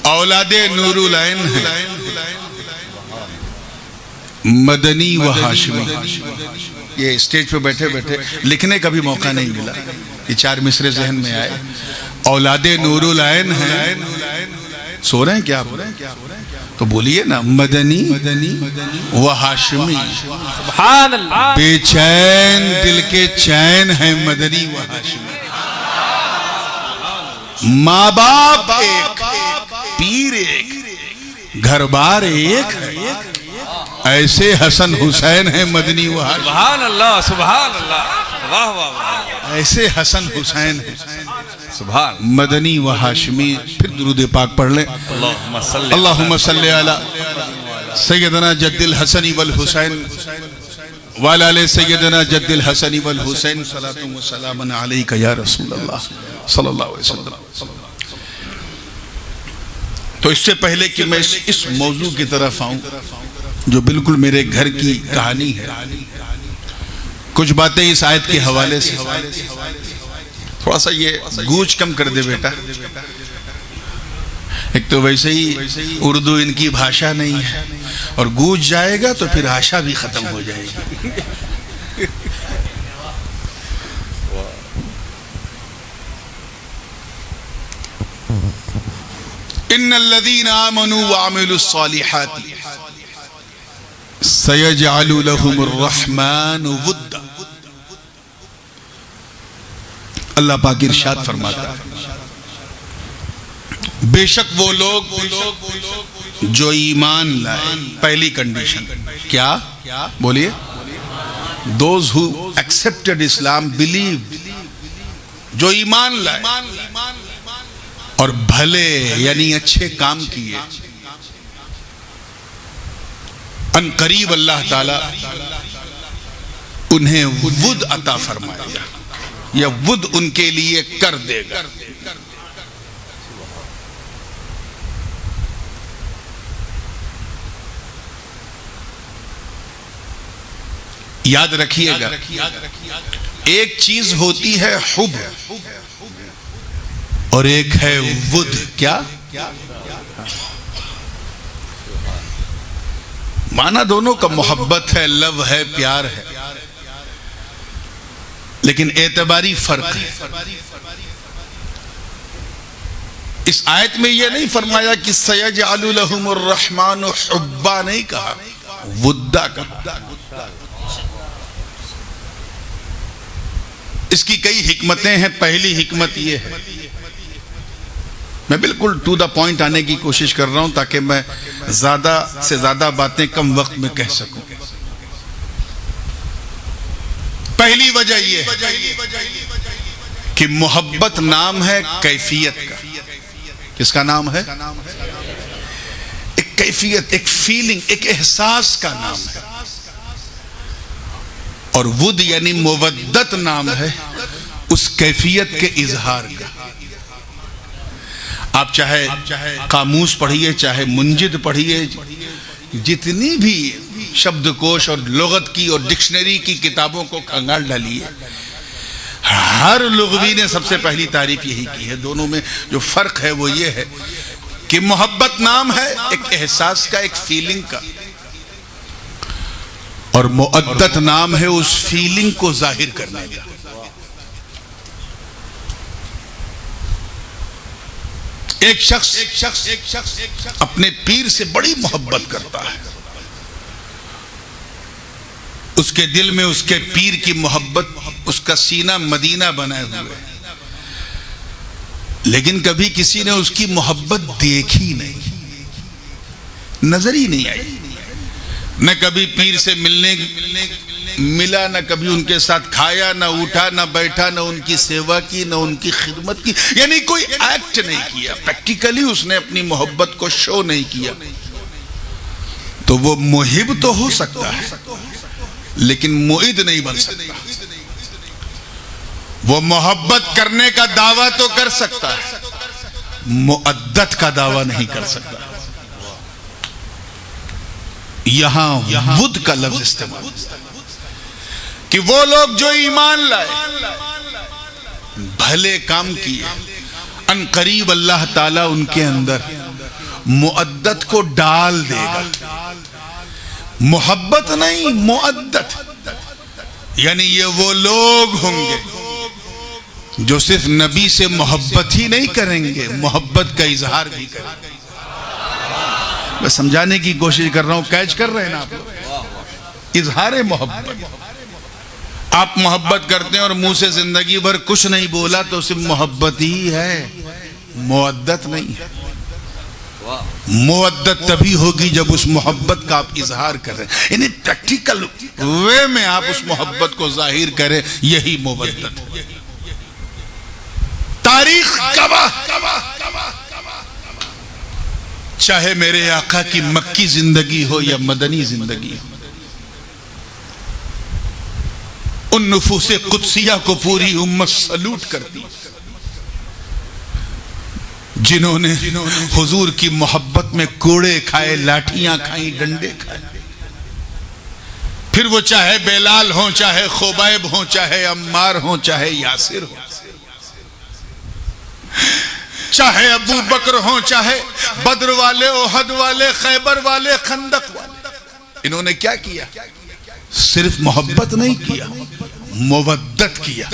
اولاد نور العین ہیں، مدنی و ہاشمی. یہ اسٹیج پہ بیٹھے بیٹھے لکھنے کا بھی موقع نہیں ملا، یہ 4 مصرے ذہن میں آئے. اولاد نور العین ہیں. سو رہے ہیں کیا آپ؟ تو بولیے نا، مدنی و ہاشمی. سبحان اللہ. بے چین دل کے چین ہیں مدنی و ہاشمی. ماں باپ ایک، پیر ایک، گھر بار ایک ہے. ایسے حسن حسین ہیں مدنی و ہاشمی. سبحان اللہ سبحان اللہ. واہ واہ واہ. ایسے حسن حسین ہیں سبحان. مدنی و ہاشمی. پھر درود پاک پڑھ لیں. اللہم صلی اللہم صلی علی سیدنا جد الحسن والحسین وعلی آل سیدنا جد الحسن والحسین صلاۃ و سلام علیک یا رسول اللہ صلی اللہ علیہ وسلم. تو اس سے پہلے کہ میں اس موضوع کی طرف آؤں جو بالکل میرے گھر کی کہانی ہے، کچھ باتیں اس آیت کے حوالے سے. تھوڑا سا یہ گوچ کم کر دے بیٹا. ایک تو ویسے ہی اردو ان کی بھاشا نہیں ہے، اور گوچ جائے گا تو پھر آشا بھی ختم ہو جائے گی. ان الذین آمنوا وعملوا الصالحات سیجعل لهم الرحمن ودا. اللہ پاک ارشاد فرماتا ہے، بے شک وہ لوگ جو ایمان لائے. پہلی کنڈیشن کیا؟ بولیے. those who accepted Islam, believed. جو ایمان لائے اور بھلے یعنی اچھے کام کیے، ان قریب اللہ تعالی انہیں ود عطا فرمائے گا، یا ود ان کے لیے کر دے گا. یاد رکھیے گا، ایک چیز ہوتی ہے حب اور ایک ہے ود. کیا معنی؟ دونوں کا محبت ہے، لو ہے، پیار ہے، لیکن اعتباری فرق ہے. اس آیت میں یہ نہیں فرمایا کہ سیجعل لهم الرحمن حبا، نہیں کہا، ودا کہا. اس کی کئی حکمتیں ہیں. پہلی حکمت یہ ہے، میں بالکل ٹو دا پوائنٹ آنے کی کوشش کر رہا ہوں تاکہ میں زیادہ سے زیادہ باتیں کم وقت میں کہہ سکوں. پہلی وجہ یہ ہے کہ محبت نام ہے کیفیت کا. کس کا نام ہے؟ ایک کیفیت، ایک فیلنگ، ایک احساس کا نام ہے. اور ود یعنی مودت نام ہے اس کیفیت کے اظہار کا. آپ چاہے قاموس پڑھیے، چاہے منجد پڑھیے، جتنی بھی شبد کوش اور لغت کی اور ڈکشنری کی کتابوں کو کھنگال ڈالیے، ہر لغوی نے سب سے پہلی تعریف یہی کی ہے. دونوں میں جو فرق ہے وہ یہ ہے کہ محبت نام ہے ایک احساس کا، ایک فیلنگ کا، اور مودت نام ہے اس فیلنگ کو ظاہر کرنے کا. ایک شخص اپنے پیر سے بڑی محبت کرتا ہے، اس کے دل میں اس کے پیر کی محبت، اس کا سینہ مدینہ بنائے ہوئے، لیکن کبھی کسی نے اس کی محبت دیکھی نہیں، نظر ہی نہیں آئی. نہ کبھی پیر سے ملا، نہ کبھی ان کے ساتھ کھایا، نہ اٹھا، نہ بیٹھا، نہ ان کی سیوا کی، نہ ان کی خدمت کی، یعنی کوئی ایکٹ نہیں کیا. پریکٹیکلی اس نے اپنی محبت کو شو نہیں کیا. تو وہ محب تو ہو سکتا ہے لیکن معید نہیں بن سکتا. وہ محبت کرنے کا دعویٰ تو کر سکتا ہے، مؤدت کا دعویٰ نہیں کر سکتا. یہاں ود کا لفظ استعمال کہ وہ لوگ جو ایمان لائے، بھلے کام کیے، ان قریب اللہ تعالیٰ ان کے اندر مؤدت کو ڈال دے گا. محبت نہیں، مؤدت. یعنی یہ وہ لوگ ہوں گے جو صرف نبی سے محبت ہی نہیں کریں گے، محبت کا اظہار بھی کریں گے. میں سمجھانے کی کوشش کر رہا ہوں، کیچ کر رہے ہیں نا آپ لوگ؟ اظہار محبت. آپ محبت کرتے ہیں اور منہ سے زندگی بھر کچھ نہیں بولا تو صرف محبت ہی ہے، مودت نہیں ہے. مودت تبھی ہوگی جب اس محبت کا آپ اظہار کریں، یعنی پریکٹیکل وے میں آپ اس محبت کو ظاہر کریں. یہی مودت. تاریخ گواہ، چاہے میرے آقا کی مکی زندگی ہو یا مدنی زندگی ہو، ان نفوس قدسیہ کو پوری امت سلوٹ کرتی جنہوں نے حضور کی محبت میں کوڑے کھائے، لاٹھیاں کھائیں، ڈنڈے کھائے. پھر وہ چاہے بلال ہوں، چاہے خبیب ہوں، چاہے عمار ہوں، چاہے یاسر ہوں، چاہے ابو بکر ہوں، چاہے بدر والے، احد والے، خیبر والے، خندق والے. انہوں نے کیا کیا؟ صرف محبت نہیں کیا، مودت کیا.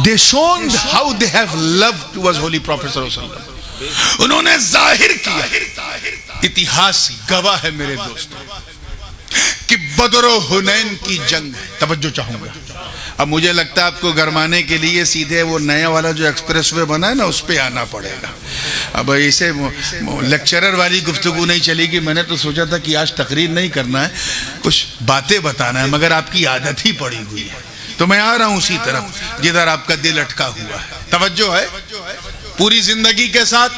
They shown how they have loved towards Holy Prophet صلی اللہ علیہ وسلم. انہوں نے ظاہر کیا. اتہاس گواہ ہے میرے دوستوں کہ بدر و حنین کی جنگ ہے. توجہ چاہوں گا. اب مجھے لگتا ہے آپ کو گرمانے کے لیے سیدھے وہ نیا والا جو ایکسپریس وے بنا ہے نا اس پہ آنا پڑے گا. اب اسے لیکچرر والی گفتگو نہیں چلے گی. میں نے تو سوچا تھا کہ آج تقریر نہیں کرنا ہے، کچھ باتیں بتانا ہے، مگر آپ کی عادت ہی پڑی ہوئی ہے تو میں آ رہا ہوں اسی طرف جدھر آپ کا دل اٹکا ہوا ہے. توجہ ہے، پوری زندگی کے ساتھ،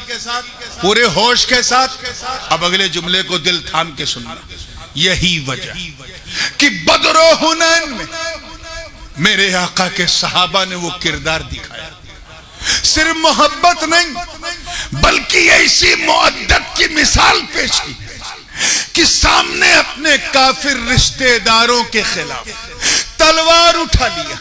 پورے ہوش کے ساتھ. اب اگلے جملے کو دل تھام کے سننا. یہی وجہ کہ بدر و حنین میں میرے آقا کے صحابہ نے وہ کردار دکھایا. صرف محبت نہیں بلکہ ایسی مودت کی مثال پیش کی کہ سامنے اپنے کافر رشتہ داروں کے خلاف تلوار اٹھا لیا.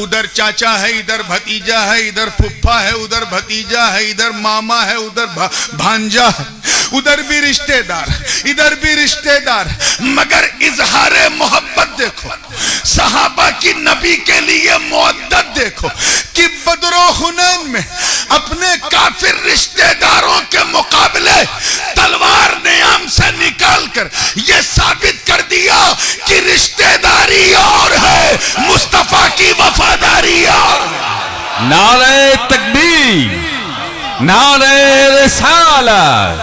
ادھر چاچا ہے، ادھر بھتیجا ہے، ادھر پھپھا ہے، ادھر بھتیجا ہے، ادھر ماما ہے، ادھر بھانجا ہے، ادھر بھی رشتہ دار، ادھر بھی رشتہ دار. مگر اظہار محبت دیکھو، صحابہ کی نبی کے لیے مودت دیکھو کہ بدر و حنین میں اپنے کافر رشتہ داروں کے مقابلے تلوار نیام سے نکال کر یہ ثابت کر دیا کہ رشتہ داری اور ہے، مصطفیٰ کی وفاداری اور ہے. نعرہ تکبیر، نعرہ رسالت،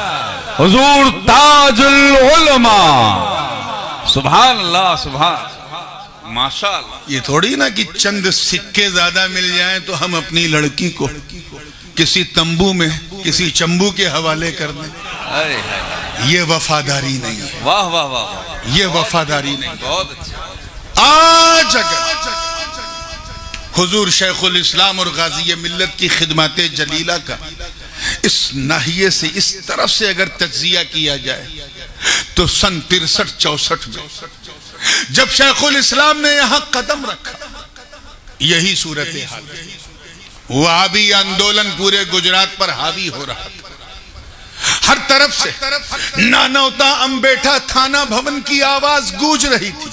حضور تاج العلماء. سبحان اللہ، سبحان، ماشاءاللہ. یہ تھوڑی نا کہ چند سکے زیادہ مل جائیں تو ہم اپنی لڑکی کو کسی تمبو میں کسی چمبو کے حوالے کر دیں. یہ وفاداری نہیں ہے. واہ واہ واہ، یہ وفاداری نہیں. بہت اچھا. آج اگر حضور شیخ الاسلام اور غازی ملت کی خدمات جلیلہ کا اس ناحیے سے، اس طرف سے اگر تجزیہ کیا جائے تو سن 63-64 میں جب شیخ الاسلام نے یہاں قدم رکھا، یہی صورتحال وہابی آندولن پورے گجرات پر حاوی ہو رہا تھا. ہر طرف سے نانوتا امبیٹھا تھانہ بھون کی آواز گونج رہی تھی.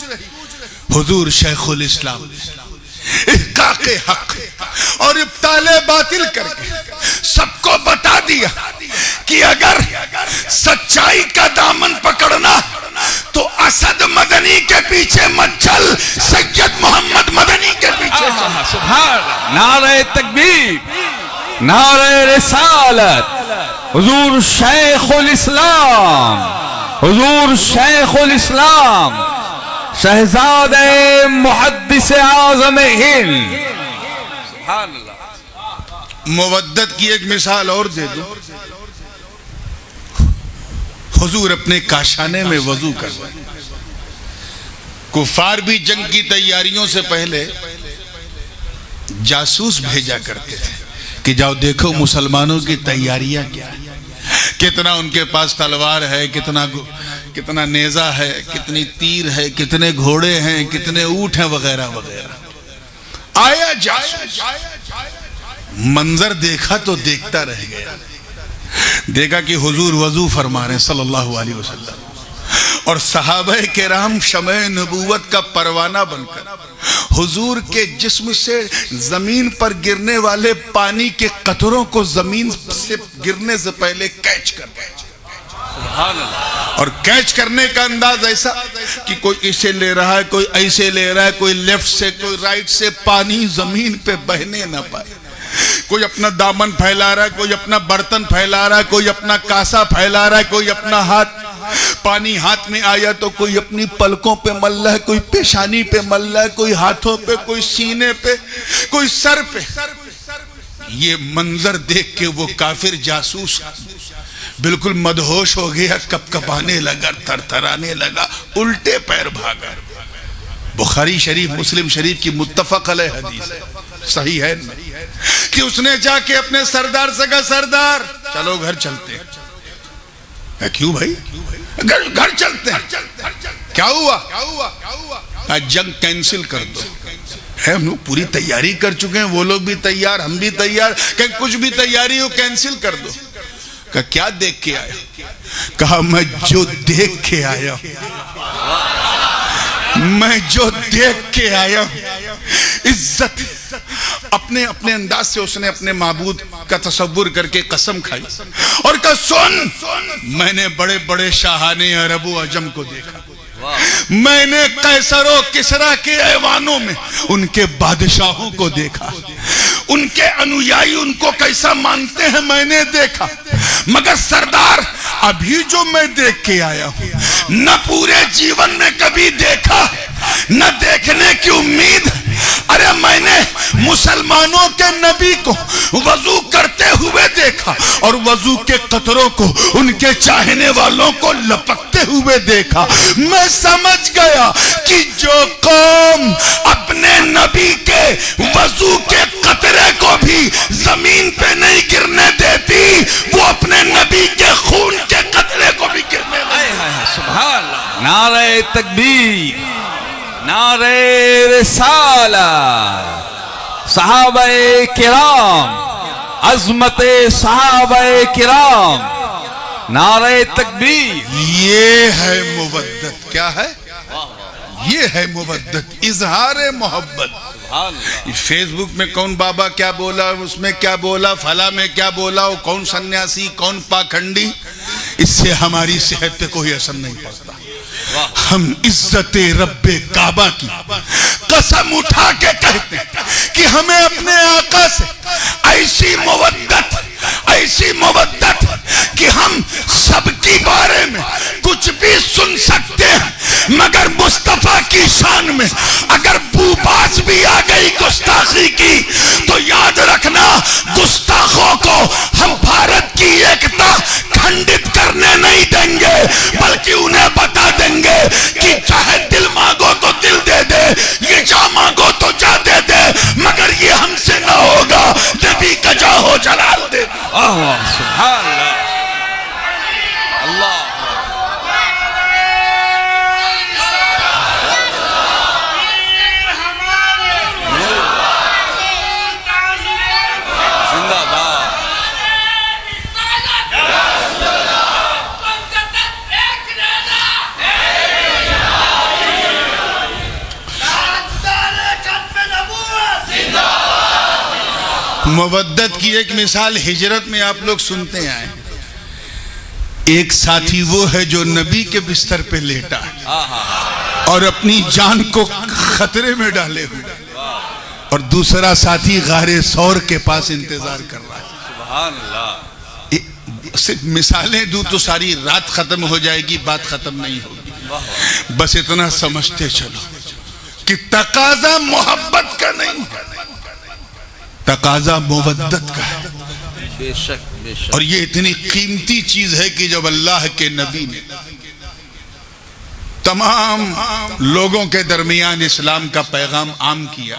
حضور شیخ الاسلام احقاق حق اور ابطال باطل کر کے سب کو بتا دیا کہ اگر سچائی کا دامن پکڑنا تو اسد مدنی کے پیچھے مت چل، سید محمد مدنی کے پیچھے چل. سبحان. نعرہ تکبیر، نعرہ رسالت، حضور شیخ الاسلام، حضور شیخ الاسلام، شہزاد محدث اعظم ہند. سبحان اللہ. مودت کی ایک مثال اور دے دو. حضور اپنے کاشانے میں وضو کر رہے ہیں. کفار بھی جنگ کی تیاریوں سے پہلے جاسوس بھیجا کرتے تھے کہ جاؤ دیکھو مسلمانوں کی تیاریاں کیا ہیں، کتنا ان کے پاس تلوار ہے، کتنا نیزہ ہے، کتنی تیر ہے، کتنے گھوڑے ہیں، کتنے اونٹ ہیں، وغیرہ وغیرہ. آیا جاسوس، منظر دیکھا تو دیکھتا رہ گیا. دیکھا کہ حضور وضو فرما رہے ہیں صلی اللہ علیہ وسلم، اور صحابہ کرام شمع نبوت کا پروانہ بن کر حضور کے جسم سے زمین پر گرنے والے پانی کے قطروں کو زمین سے گرنے سے پہلے کیچ کر گئے، اور کیچ کرنے کا انداز ایسا کہ کوئی اسے لے رہا ہے، کوئی ایسے لے رہا ہے، کوئی لیفٹ سے کوئی رائٹ سے، پانی زمین پہ بہنے نہ پائے۔ کوئی اپنا دامن پھیلا رہا ہے، کوئی اپنا برتن پھیلا رہا ہے، کوئی اپنا کاسا پھیلا رہا ہے، کوئی اپنا ہاتھ، پانی ہاتھ میں آیا تو کوئی اپنی پلکوں پہ مل رہا ہے، کوئی پیشانی پہ مل رہا ہے، کوئی ہاتھوں پہ، کوئی سینے پہ، کوئی سر پہ۔ یہ منظر دیکھ کے وہ کافر جاسوس بالکل مدہوش ہو گیا، کپ کپانے لگا، تھر تھرانے لگا، الٹے پیر بھاگا۔ بخاری شریف مسلم شریف کی متفق علیہ حدیث صحیح ہے کہ اس نے جا کے اپنے سردار سے کہا، سردار چلو گھر چلتے ہیں۔ کیوں بھائی؟ گھر چلتے ہیں۔ کیا ہوا؟ جنگ کینسل کر دو۔ ہم لوگ پوری تیاری کر چکے ہیں، وہ لوگ بھی تیار، ہم بھی تیار، کہ کچھ بھی تیاری ہو کینسل کر دو۔ کہا کیا دیکھ کے آیا؟ کہا میں جو دیکھ کے آیا ہوں، عزت اپنے انداز سے اس نے اپنے معبود کا تصور کر کے قسم کھائی اور کہا سن، میں نے بڑے بڑے شاہان عرب و عجم کو دیکھا، میں نے قیصر و کسریٰ کے ایوانوں میں ان کے بادشاہوں کو دیکھا، ان کے انویائی ان کو کیسا مانتے ہیں میں نے دیکھا، مگر سردار ابھی جو میں دیکھ کے آیا ہوں نہ پورے جیون میں کبھی دیکھا، نہ دیکھنے کی امید۔ ارے میں نے مسلمانوں کے نبی کو وضو کرتے ہوئے دیکھا اور وضو کے قطروں کو ان کے چاہنے والوں کو لپکتے ہوئے دیکھا۔ میں سمجھ گیا کہ جو قوم اپنے نبی کے وضو کے قطرے کو بھی زمین پہ نہیں گرنے دیتی، وہ اپنے نبی کے خون کے قطرے کو بھی گرنے دیتی۔ سبحان اللہ، نعرہ تکبیر، نعرہ رسالہ، صحابہ کرام، عظمت صحابہ کرام، نعرہ تکبیر۔ یہ ہے مودت۔ کیا ہے؟ یہ ہے مودت، اظہار محبت۔ فیس بک میں کون بابا کیا بولا، اس میں کیا بولا، فلاں میں کیا بولا، وہ کون سنیاسی، کون پاکھنڈی، اس سے ہماری صحت پہ کوئی اثر نہیں پڑتا۔ ہم عزت رب کعبہ کی قسم اٹھا کے کہتے ہیں کہ ہمیں اپنے آقا سے ایسی مودت کہ ہم سب کی بارے میں کچھ بھی سن سکتے ہیں، مگر مصطفیٰ کی شان میں اگر بوباس بھی آ گئی گستاخی کی تو یاد رکھنا، گستاخوں کو ہم بھارت کی ایکتا کھنڈت کرنے نہیں دیں گے، بلکہ انہیں بتا دیں گے کہ چاہے دل مانگو تو دل دے دے، یہ جا مانگو تو جا دے دے، مگر یہ ہم سے نہ ہوگا، نبی کا جاہو جلال دے دے۔ سبحان اللہ، اللہ زندہ باد۔ مودت کی ایک مثال ہجرت میں آپ لوگ سنتے آئے، ایک ساتھی وہ ہے جو نبی کے بستر پہ لیٹا اور اپنی جان کو خطرے میں ڈالے ہوئے، اور دوسرا ساتھی غار ثور کے پاس انتظار کر رہا ہے۔ سبحان اللہ، صرف مثالیں دوں تو ساری رات ختم ہو جائے گی، بات ختم نہیں ہوگی۔ بس اتنا سمجھتے چلو کہ تقاضا محبت کا نہیں، تقاضا مودت کا ہے۔ بے شک بے شک۔ اور یہ اتنی قیمتی چیز ہے کہ جب اللہ کے نبی نے تمام لوگوں کے درمیان اسلام کا پیغام عام کیا،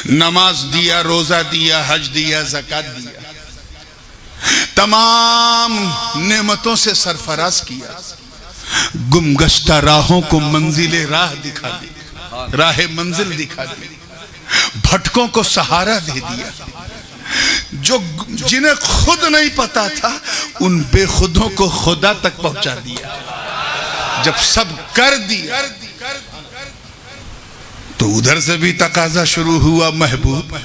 نماز دیا، روزہ دیا، حج دیا، زکوٰۃ دیا، تمام نعمتوں سے سرفراز کیا، گمگشتہ راہوں کو منزل راہ دکھا دی، راہ منزل دکھا دی، بھٹکوں کو سہارا دے دیا، جو جنہیں خود نہیں پتا تھا ان بے خودوں کو خدا تک پہنچا دیا. جب سب کر دیا تو ادھر سے بھی تقاضا شروع ہوا, محبوب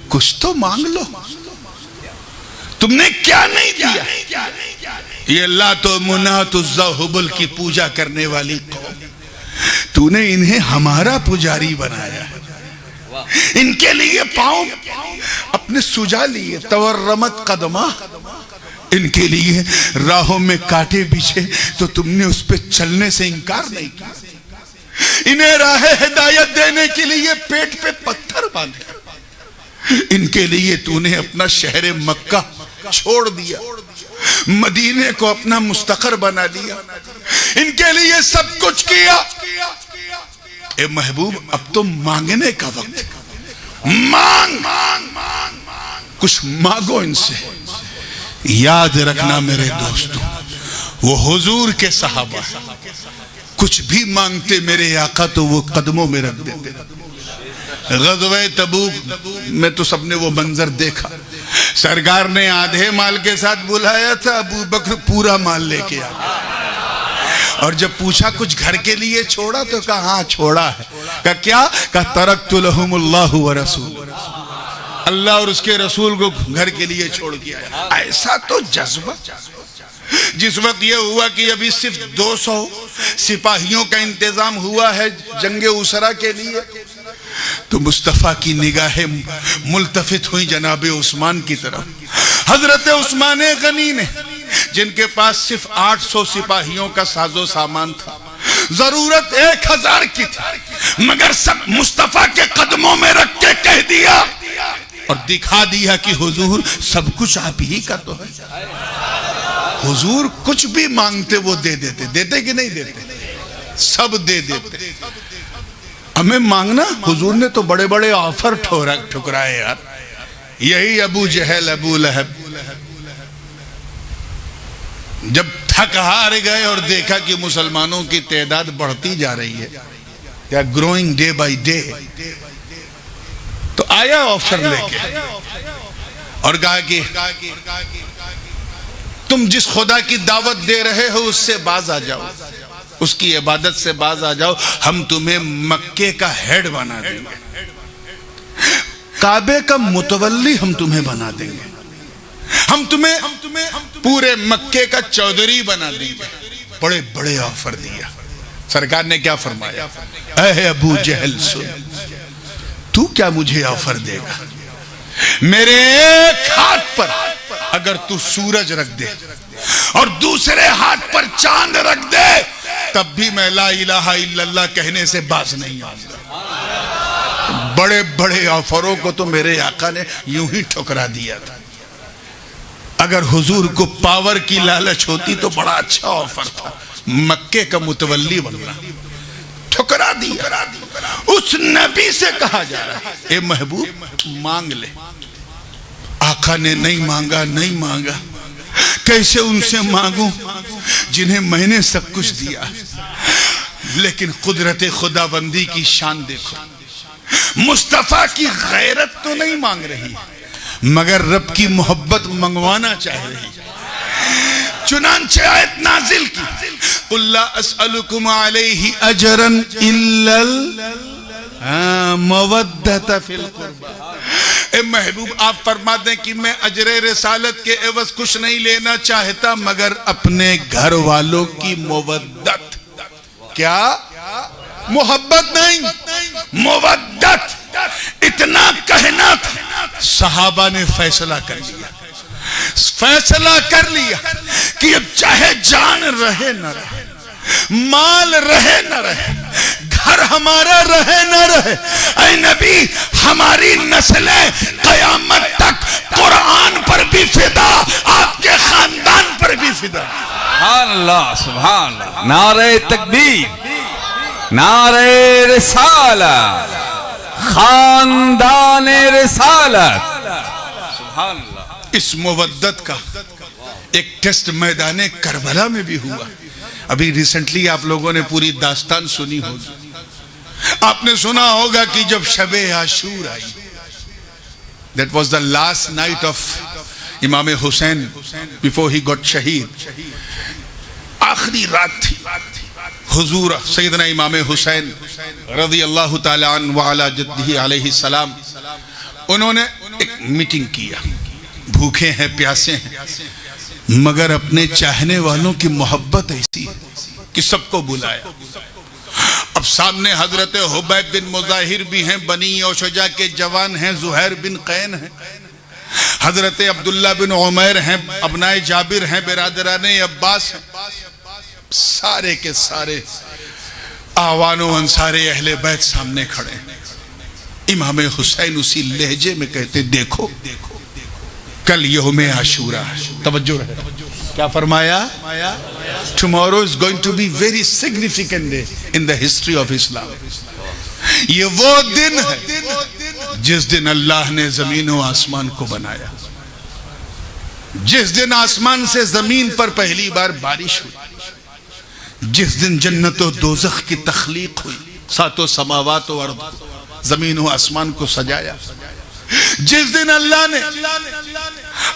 کچھ تو مانگ لو, تم نے کیا نہیں دیا. یہ لات و منات عزا حبل کی پوجا کرنے والی قوم, تو نے انہیں ہمارا پجاری بنایا, ان کے لیے پاؤں اپنے سجا لیے, تورمت قدمہ, ان کے لیے راہوں میں کانٹے بچھے تو تم نے اس پہ چلنے سے انکار نہیں کیا. انہیں راہ ہدایت دینے کے لیے پیٹ پہ پتھر باندھے, ان کے لیے تو نے اپنا شہر مکہ چھوڑ دیا, مدینے کو اپنا مستقر بنا لیا, ان کے لیے سب کچھ کیا. اے محبوب اب تو مانگنے کا وقت ہے, مانگ, کچھ مانگو ان سے. یاد رکھنا میرے دوستو, وہ حضور کے صحابہ کچھ بھی مانگتے میرے آقا تو وہ قدموں میں رکھ دیتے. غزوہ تبوک میں تو سب نے وہ منظر دیکھا, سرکار نے آدھے مال کے ساتھ بلایا تھا, ابو بکر پورا مال لے کے آیا, اور جب پوچھا کچھ گھر کے لیے چھوڑا تو کہا ہاں چھوڑا ہے. کہا کیا؟ کہا ترکت لہم اللہ ورسول, اللہ اور اس کے رسول کو گھر کے لیے چھوڑ کے آیا. ایسا تو جذبہ. جس وقت یہ ہوا کہ ابھی صرف 200 سپاہیوں کا انتظام ہوا ہے جنگ اسرا کے لیے, تو مصطفیٰ کی نگاہیں ملتفت ہوئی جناب عثمان کی طرف. حضرت عثمان غنی نے, جن کے پاس صرف 800 سپاہیوں کا ساز و سامان تھا, ضرورت 1000 کی تھی, مگر سب مصطفیٰ کے قدموں میں رکھ کے کہہ دیا اور دکھا دیا کہ حضور سب کچھ آپ ہی کا تو ہے. حضور کچھ بھی مانگتے وہ دے دیتے. دیتے کہ نہیں دیتے؟ سب دے دیتے. ہمیں مانگنا, حضور نے تو بڑے بڑے آفر ٹھکرائے یار. یہی ابو جہل, ابو لہب جب تھک ہار گئے اور دیکھا کہ مسلمانوں کی تعداد بڑھتی جا رہی ہے, کیا گروئنگ ڈے بائی ڈے, تو آیا آفر لے کے اور کہا کہ تم جس خدا کی دعوت دے رہے ہو اس سے باز آ جاؤ, اس کی عبادت سے باز آ جاؤ, ہم تمہیں مکے کا ہیڈ بنا دیں گے, کعبے کا متولی ہم تمہیں بنا دیں گے, ہم تمہیں پورے مکے کا چودھری بنا دیں گے. بڑے بڑے آفر دیا. سرکار نے کیا فرمایا؟ اے ابو جہل سن, تو کیا مجھے آفر دے گا؟ میرے ایک ہاتھ پر اگر تو سورج رکھ دے اور دوسرے ہاتھ پر چاند رکھ دے, تب بھی میں لا الہ الا اللہ کہنے سے باز نہیں آؤں گا. بڑے بڑے آفروں کو تو میرے آقا نے یوں ہی ٹھکرا دیا تھا. اگر حضور کو پاور کی لالچ ہوتی تو بڑا اچھا آفر تھا, مکے کا متولی بننا. ٹھکرا دیا. اس نبی سے کہا جا رہا ہے اے محبوب مانگ لے. آقا نے نہیں مانگا. کیسے ان سے مانگوں جنہیں میں نے سب کچھ دیا؟ لیکن قدرت خداوندی کی شان دیکھو, مصطفیٰ کی غیرت تو نہیں مانگ رہی مگر رب کی محبت منگوانا چاہ رہی. چنانچہ آیت نازل کی, قُلْ لَا أَسْأَلُكُمْ عَلَيْهِ أَجْرًا إِلَّا الْمَوَدَّةَ فِي الْقُرْبَى. اے محبوب آپ فرما دیں کہ میں اجر رسالت کے عوض کچھ نہیں لینا چاہتا مگر اپنے گھر والوں کی مودت. کیا؟ محبت نہیں, مودت. اتنا کہنا تھا, صحابہ نے فیصلہ کر لیا کہ اب چاہے جان رہے نہ رہے, مال رہے نہ رہے, گھر ہمارا رہے نہ رہے, اے نبی ہماری نسلیں قیامت تک قرآن پر بھی فدا, آپ کے خاندان پر بھی فدا. سبحان اللہ, سبحان اللہ. نعرہ تکبیر, نعرہ رسالت, خاندان رسالت. سبحان اللہ. اس مودت کا ایک ٹیسٹ میدان کربلا میں بھی ہوا. ابھی ریسنٹلی آپ لوگوں نے پوری داستان سنی ہوگی. آپ نے سنا ہوگا کہ جب شب عاشور آئی That was the last night of Imam Hussain before he got shaheed. آخری رات تھی. حضور سیدنا امام حسین رضی اللہ تعالی عنہ وعلا جدہ علیہ السلام انہوں نے ایک میٹنگ کیا. بھوکے ہیں پیاسے ہیں مگر اپنے چاہنے والوں کی محبت ایسی کہ سب کو بلایا. اب سامنے حضرت حبیب بن مظاہر بھی ہیں, بنی اوشجا کے جوان ہیں, زہیر بن قین ہیں, حضرت عبداللہ بن عمیر ہیں, ابنائے جابر ہیں, برادران عباس ہیں. سارے کے سارے آوان و انصار اہل بیت سامنے کھڑے ہیں. امام حسین اسی لہجے میں کہتے دیکھو کل یوم عاشورہ. توجہ ہے کیا فرمایا؟ Tomorrow is going to be very significant day in the history of Islam. یہ وہ دن ہے جس دن اللہ نے زمین و آسمان کو بنایا, جس دن آسمان سے زمین پر پہلی بار بارش ہوئی, جس دن جنت و دوزخ کی تخلیق ہوئی, ساتوں سماوات و ارض زمین و آسمان کو سجایا, جس دن اللہ نے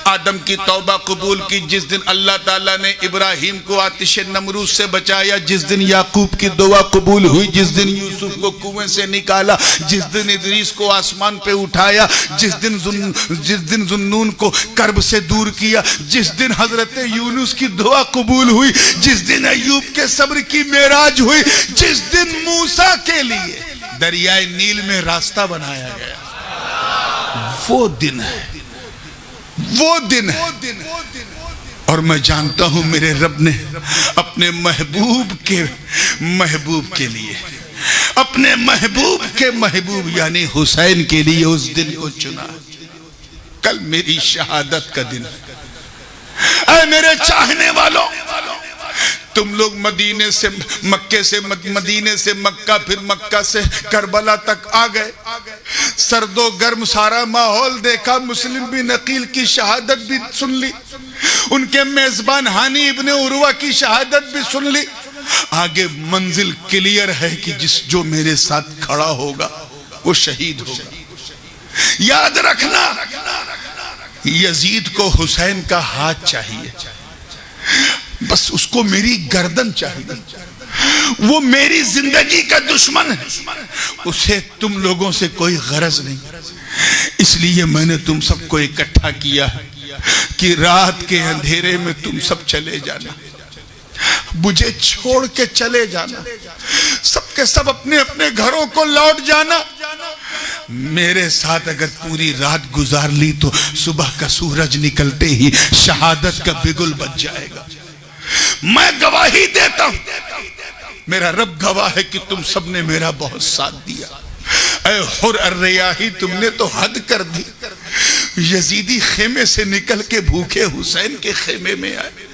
آدم کی توبہ قبول کی, جس دن اللہ تعالیٰ نے ابراہیم کو آتش نمرود سے بچایا, جس دن یعقوب کی دعا قبول ہوئی, جس دن یوسف کو کنویں سے نکالا, جس دن ادریس کو آسمان پہ اٹھایا, جس دن ذنون کو کرب سے دور کیا, جس دن حضرت یونس کی دعا قبول ہوئی, جس دن ایوب کے صبر کی معراج ہوئی, جس دن موسیٰ کے لیے دریائے نیل میں راستہ بنایا گیا. وہ دن ہے, وہ دن ہے. اور میں جانتا ہوں میرے رب نے اپنے محبوب کے لیے, اپنے محبوب کے محبوب یعنی حسین کے لیے اس دن کو چنا. کل میری شہادت کا دن ہے. اے میرے چاہنے والوں, تم لوگ مدینے سے مکہ پھر مکہ سے کربلا تک آ گئے, سرد و گرم سارا ماحول دیکھا, مسلم بن عقیل کی شہادت بھی سن لی, ان کے میزبان ہانی ابن عروہ کی شہادت بھی سن لی. آگے منزل کلیئر ہے کہ جو میرے ساتھ کھڑا ہوگا وہ شہید ہوگا. یاد رکھنا یزید کو حسین کا ہاتھ چاہیے, بس اس کو میری گردن چاہیے. وہ میری زندگی کا دشمن ہے, اسے تم لوگوں سے کوئی غرض نہیں. اس لیے میں نے تم سب کو اکٹھا کیا ہے کہ رات کے اندھیرے میں تم سب چلے جانا, مجھے چھوڑ کے چلے جانا, سب کے سب اپنے اپنے گھروں کو لوٹ جانا. میرے ساتھ اگر پوری رات گزار لی تو صبح کا سورج نکلتے ہی شہادت کا بگل بج جائے گا. میں گواہی دیتا ہوں, میرا رب گواہ ہے کہ تم سب نے میرا بہت ساتھ دیا. اے حر الریاحی, تم نے تو حد کر دی. یزیدی خیمے سے نکل کے بھوکے حسین کے خیمے میں آئے.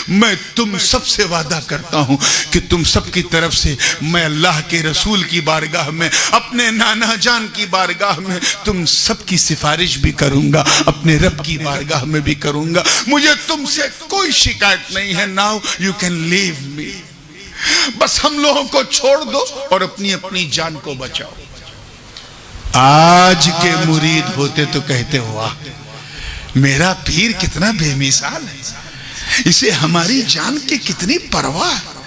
میں تم سب سے وعدہ کرتا ہوں کہ تم سب کی طرف سے میں اللہ کے رسول کی بارگاہ میں, اپنے نانا جان کی بارگاہ میں تم سب کی سفارش بھی کروں گا, اپنے رب کی بارگاہ میں بھی کروں گا. مجھے تم سے کوئی شکایت نہیں ہے. Now you can leave me. بس ہم لوگوں کو چھوڑ دو اور اپنی اپنی جان کو بچاؤ. آج کے مرید ہوتے تو کہتے واہ میرا پیر کتنا بے مثال ہے, اسے ہماری جان کی کتنی پرواہ ہے.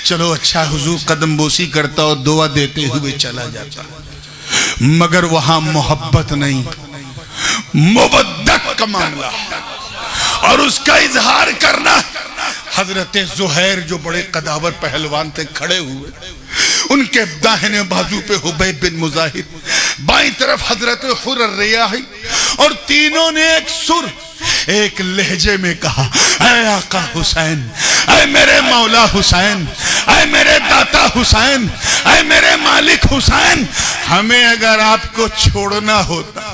چلو اچھا, حضور قدم بوسی کرتا اور دعا دیتے ہوئے چلا جاتا, مگر وہاں محبت نہیں, مودت کا معاملہ اور اس کا اظہار کرنا. حضرت زہیر جو بڑے قداور پہلوان تھے کھڑے ہوئے, ان کے داہنے بازو پہ حبیب بن مظاہر, بائیں طرف حضرت حر الریاحی, اور تینوں نے ایک سر ایک لہجے میں کہا اے آقا حسین, اے میرے مولا حسین, اے میرے داتا حسین, اے میرے مالک حسین, ہمیں اگر آپ کو چھوڑنا ہوتا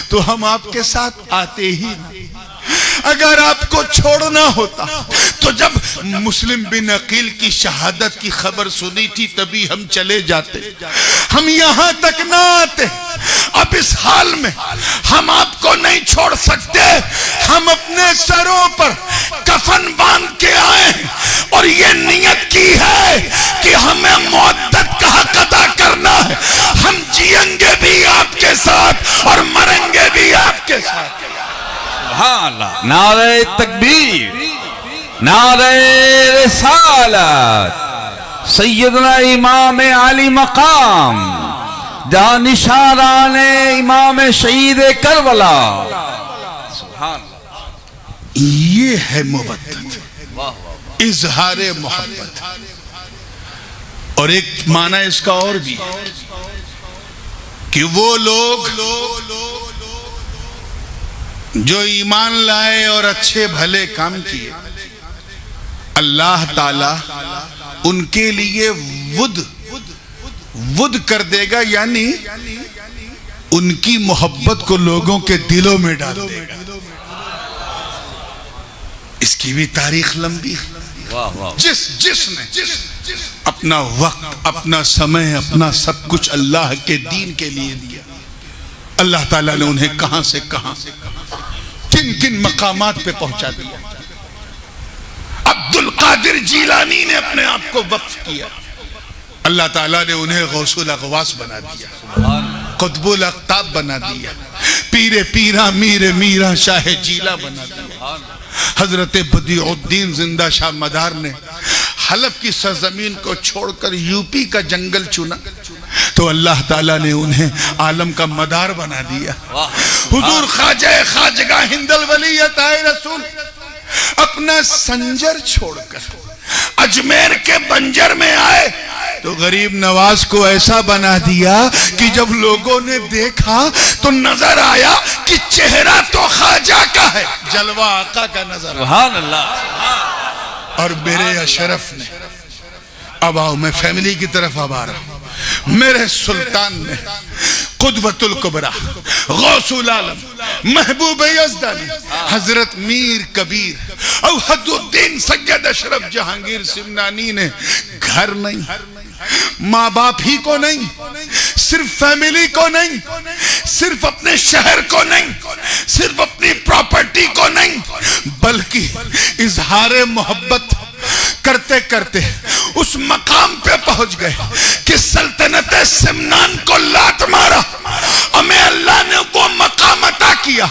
تو ہم آپ کے ساتھ آتے ہی نہیں. اگر آپ کو چھوڑنا ہوتا تو جب مسلم بن عقیل کی شہادت کی خبر سنی تھی تبھی ہم چلے جاتے, ہم یہاں تک نہ آتے. اب اس حال میں ہم آپ کو نہیں چھوڑ سکتے. ہم اپنے سروں پر کفن باندھ کے آئے اور یہ نیت کی ہے کہ ہمیں مودت کا حق ادا کرنا ہے. ہم جئیں گے بھی آپ کے ساتھ اور مریں گے بھی نعرہ تکبیر، نعرہ رسالت، سیدنا امام علی مقام، جانشاران امام شہید کربلا. سبحان اللہ. یہ ہے مودت، اظہار محبت. اور ایک معنی اس کا اور بھی کہ وہ لوگ جو ایمان لائے اور اچھے بھلے کام کیے، اللہ تعالی ان کے لیے ود کر دے گا، یعنی ان کی محبت کو لوگوں کے دلوں میں ڈال دے گا. اس کی بھی تاریخ لمبی. جس نے اپنا وقت، اپنا سمے، اپنا سب کچھ اللہ کے دین کے لیے دیا، اللہ تعالیٰ نے انہیں کہاں سے کہاں، کن کن مقامات پہ پہنچا دیا. عبد القادر جیلانی نے اپنے آپ کو وقف کیا، اللہ تعالیٰ نے انہیں غوث الاغواث بنا دیا، قطب الاقطاب بنا دیا، پیر پیرا میر میرا شاہ جیلا بنا دیا. حضرت بدیع الدین زندہ شاہ مدار نے حلب کی سرزمین کو چھوڑ کر یوپی کا جنگل چنا تو اللہ تعالیٰ نے انہیں عالم کا مدار بنا دیا. حضور خواجہ خواجگاہ ہند الولیت آئے رسول اپنا سنجر چھوڑ کر اجمیر کے بنجر میں آئے تو غریب نواز کو ایسا بنا دیا کہ جب لوگوں نے دیکھا تو نظر آیا کہ چہرہ تو خواجہ کا ہے، جلوہ آقا کا نظر آیا. سبحان اللہ. اور میرے اشرف نے، اب آؤ میں فیملی کی طرف اب آ رہا ہوں، میرے سلطان نے قدوۃ الکبریٰ غوث العالم محبوب یزدانی حضرت میر کبیر اوحد الدین سید اشرف جہانگیر سمنانی نے گھر نہیں، ماں باپ ہی کو نہیں، صرف فیملی کو نہیں، صرف اپنے شہر کو نہیں، صرف اپنی پراپرٹی کو نہیں، بلکہ اظہار محبت کرتے کرتے اس مقام پہ پہنچ گئے کہ سلطنت سمنان کو لات مارا، ہمیں اللہ نے وہ مقام عطا کیا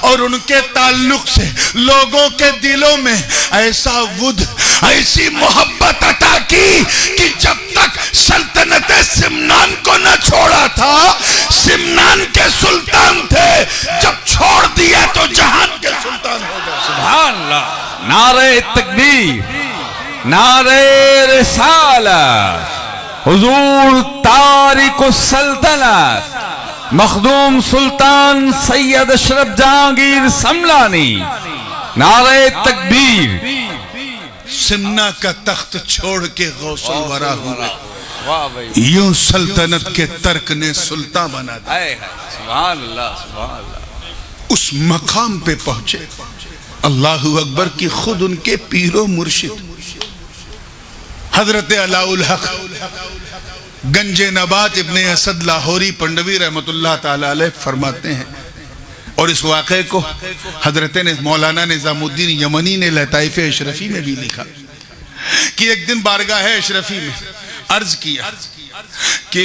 اور ان کے تعلق سے لوگوں کے دلوں میں ایسا ود، ایسی محبت عطا کی کہ جب تک سلطنت سمنان کو نہ چھوڑا تھا سمنان کے سلطان تھے، جب چھوڑ دیا تو جہان کے سلطان ہو گئے. سبحان اللہ. نعرہ تکبیر، نعرہ رسالت، حضور تارک السلطنت مخدوم سلطان سید اشرف جہانگیر سملانی. نعرہ تکبیر. سمنا کا تخت چھوڑ کے غوث الورا ہوئے، یوں سلطنت کے ترک نے سلطان بنا دیا. سبحان اللہ. سبحان اللہ. اس مقام پہ پہنچے، اللہ اکبر کی خود ان کے پیر و مرشد حضرت علاء الحق گنج نبات ابن اسد لاہوری پنڈوی رحمت اللہ تعالی علیہ فرماتے ہیں، اور اس واقعے کو حضرت مولانا نظام الدین یمنی نے لطائف اشرفی میں بھی لکھا کہ ایک دن بارگاہ اشرفی میں عرض کیا کہ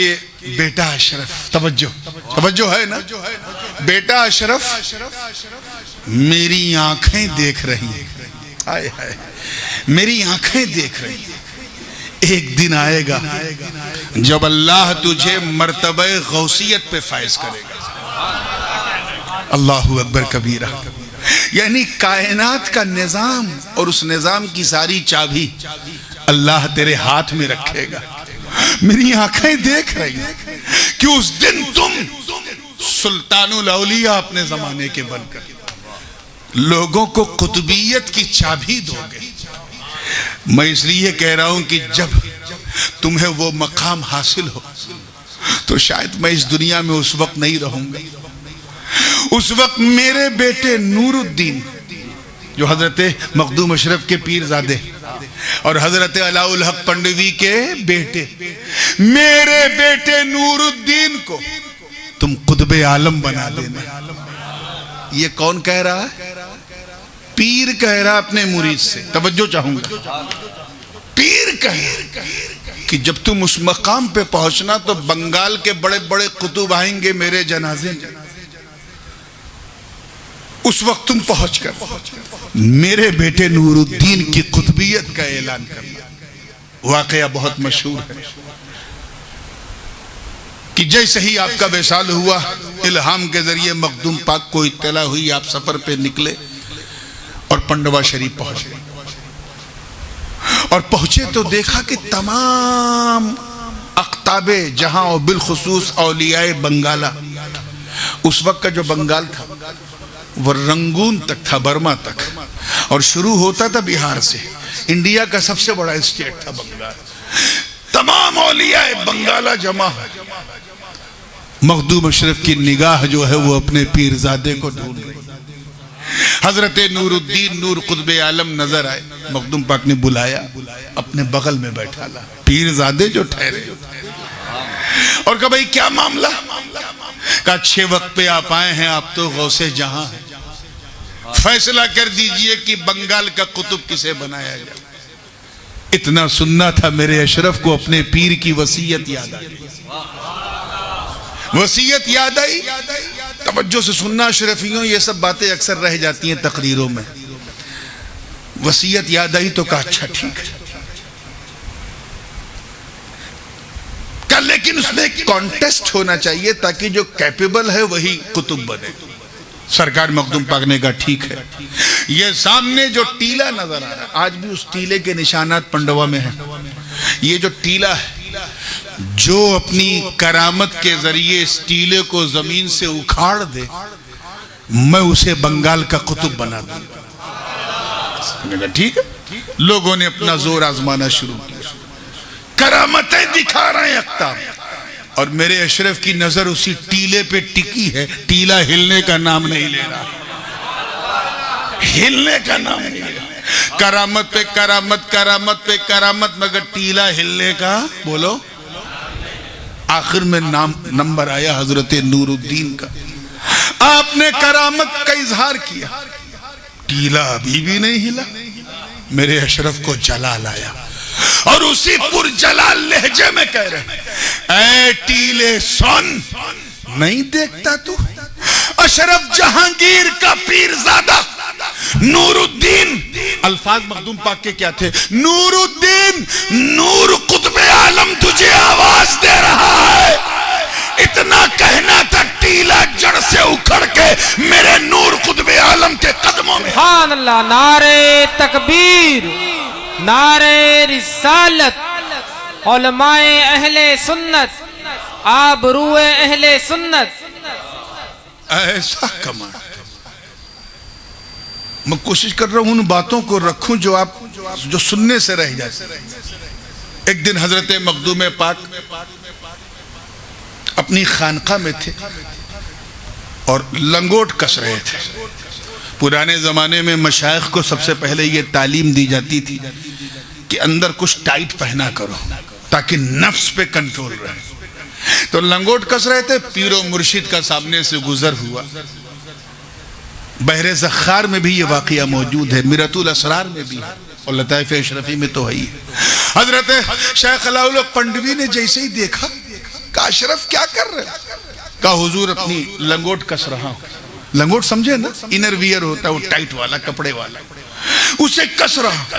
بیٹا اشرف، توجہ ہے نا، بیٹا اشرف میری آنکھیں دیکھ رہی ہیں، میری آنکھیں دیکھ رہی ہیں، ایک دن آئے گا جب اللہ تجھے مرتبہ غوثیت پہ فائز کرے گا. اللہ اکبر کبیرہ. یعنی کائنات کا نظام اور اس نظام کی ساری چابی اللہ تیرے ہاتھ میں رکھے گا. میری آنکھیں دیکھ رہی ہیں کہ اس دن تم سلطان الاولیاء اپنے زمانے کے بن کر لوگوں کو قطبیت کی چابی دو گے. میں اس لیے کہہ رہا ہوں کہ جب تمہیں وہ مقام حاصل ہو تو شاید میں اس دنیا میں اس وقت نہیں رہوں گا. اس وقت میرے بیٹے نور الدین جو حضرت مخدوم اشرف کے پیر زادے اور حضرت علاء الحق پنڈوی کے بیٹے، میرے بیٹے نور الدین کو تم قطب عالم بنا دینا. یہ کون کہہ رہا ہے؟ پیر کہہ رہا اپنے مرید سے. توجہ چاہوں گا. پیر کہہ رہا کہ جب تم اس مقام پہ پہنچنا تو بنگال کے بڑے بڑے قطب آئیں گے میرے جنازے میں. اس وقت تم پہنچ کر میرے بیٹے نور الدین کی قطبیت کا اعلان کرنا۔ واقعہ بہت مشہور ہے کہ جیسے ہی آپ کا وصال ہوا، الہام کے ذریعے مخدوم پاک کو اطلاع ہوئی، آپ سفر پہ نکلے اور پنڈوا شریف پہنچے، اور پہنچے تو دیکھا کہ تمام اقطاب جہاں اور بالخصوص اولیاء بنگالہ، اس وقت کا جو بنگال تھا وہ رنگون تک تھا، برما تک، اور شروع ہوتا تھا بہار سے۔ انڈیا کا سب سے بڑا اسٹیٹ تھا بنگال۔ تمام اولیاء بنگالہ جمع ہو، مخدوم اشرف کی نگاہ جو ہے وہ اپنے پیرزادے کو ڈھونڈ رہی۔ حضرت نور الدین نور قطب عالم نظر آئے، مخدوم پاک نے بلایا، اپنے بغل میں بیٹھا لا، پیرزادے جو ٹھہرے، اور کہا بھائی کیا معاملہ؟ کہا اچھے وقت پہ آپ آئے ہیں، آپ تو غوث جہاں ہیں، فیصلہ کر دیجئے کہ بنگال کا قطب کسے بنایا جائے۔ اتنا سننا تھا میرے اشرف کو، اپنے پیر کی وصیت یاد آئی، وصیت یاد آئی۔ توجہ سے سننا اشرفیوں، یہ سب باتیں اکثر رہ جاتی ہیں تقریروں میں۔ وصیت یاد آئی تو کہا اچھا ٹھیک ہے، کہا لیکن اس میں ایک کانٹیسٹ ہونا چاہیے تاکہ جو کیپیبل ہے وہی قطب بنے۔ سرکار مخدوم پاک نے کہا ٹھیک ہے۔ یہ سامنے جو ٹیلہ نظر آ رہا ہے، آج بھی اس ٹیلے کے نشانات پنڈوا میں ہیں۔ یہ جو ٹیلہ ہے، جو اپنی کرامت کے ذریعے اس ٹیلے کو زمین سے اکھاڑ دے، میں اسے بنگال کا قطب بنا دوں گا۔ ٹھیک ہے، لوگوں نے اپنا زور آزمانا شروع کیا، کرامتیں دکھا رہے ہیں اقطاب، اور میرے اشرف کی نظر اسی ٹیلے پہ ٹکی ہے۔ ٹیلہ ہلنے کا نام نہیں لے رہا، ہلنے کا نام نہیں لے رہا۔ کرامت پہ کرامت، کرامت پہ کرامت، مگر ٹیلہ ہلنے کا بولو۔ آخر میں نمبر آیا حضرت نور الدین کا، آپ نے کرامت کا اظہار کیا، ٹیلہ ابھی بھی نہیں ہلا۔ میرے اشرف کو جلال آیا، اور اسی پر جلال لہجے میں کہہ رہے، اے ٹیلے سن، نہیں دیکھتا تو اشرف جہانگیر کا پیرزادہ نور الدین۔ الفاظ مخدوم پاک کے کیا تھے؟ نور الدین نور قطب عالم تجھے آواز دے رہا ہے۔ اتنا کہنا تھا، ٹیلہ جڑ سے اکھڑ کے میرے نور قطب عالم کے قدموں میں۔ سبحان اللہ، نعرہ تکبیر، نعرہ رسالت، علماء اہل سنت، آبروء اہل سنت۔ ایسا کمال، میں کوشش کر رہا ہوں ان باتوں کو رکھوں جو آپ جو سننے سے رہ جاتے۔ ایک دن حضرت مخدوم پاک اپنی خانقاہ میں تھے اور لنگوٹ کس رہے تھے۔ پرانے زمانے میں مشائخ کو سب سے پہلے یہ تعلیم دی جاتی تھی کہ اندر کچھ ٹائٹ پہنا کرو تاکہ نفس پہ کنٹرول رہے۔ تو لنگوٹ کس رہے تھے، پیر و مرشد کا سامنے سے گزر ہوا۔ بحر زخار میں بھی یہ واقعہ موجود ہے، میرۃ الاسرار میں بھی ہے، اور لطائف اشرفی میں تو ہے ہی۔ حضرت شیخ علاؤاللہ پنڈوی نے جیسے ہی دیکھا، کہا اشرف کیا کر رہے ہیں؟ کہا حضور اپنی لنگوٹ کس رہا ہوں۔ لنگوٹ سمجھے نا، انر ویئر ہوتا ہے وہ ٹائٹ والا، کپڑے والا، اسے کس رہا۔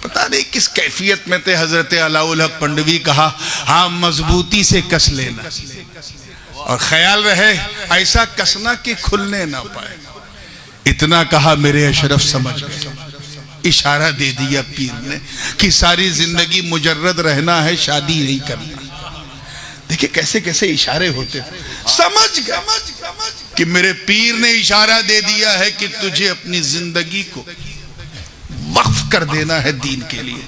پتہ نہیں کس کیفیت میں تھے حضرت علاؤالحق پنڈوی، کہا ہاں مضبوطی سے کس لینا، اور خیال رہے ایسا کسنا کہ کھلنے نہ پائے۔ اتنا کہا میرے اشرف سمجھ گئے، اشارہ دے دیا پیر نے کہ ساری زندگی مجرد رہنا ہے، شادی نہیں کرنا۔ دیکھیں کیسے کیسے اشارے ہوتے تھے، سمجھ گئے کہ میرے پیر نے اشارہ دے دیا ہے کہ تجھے اپنی زندگی کو وقف کر دینا ہے دین کے لیے۔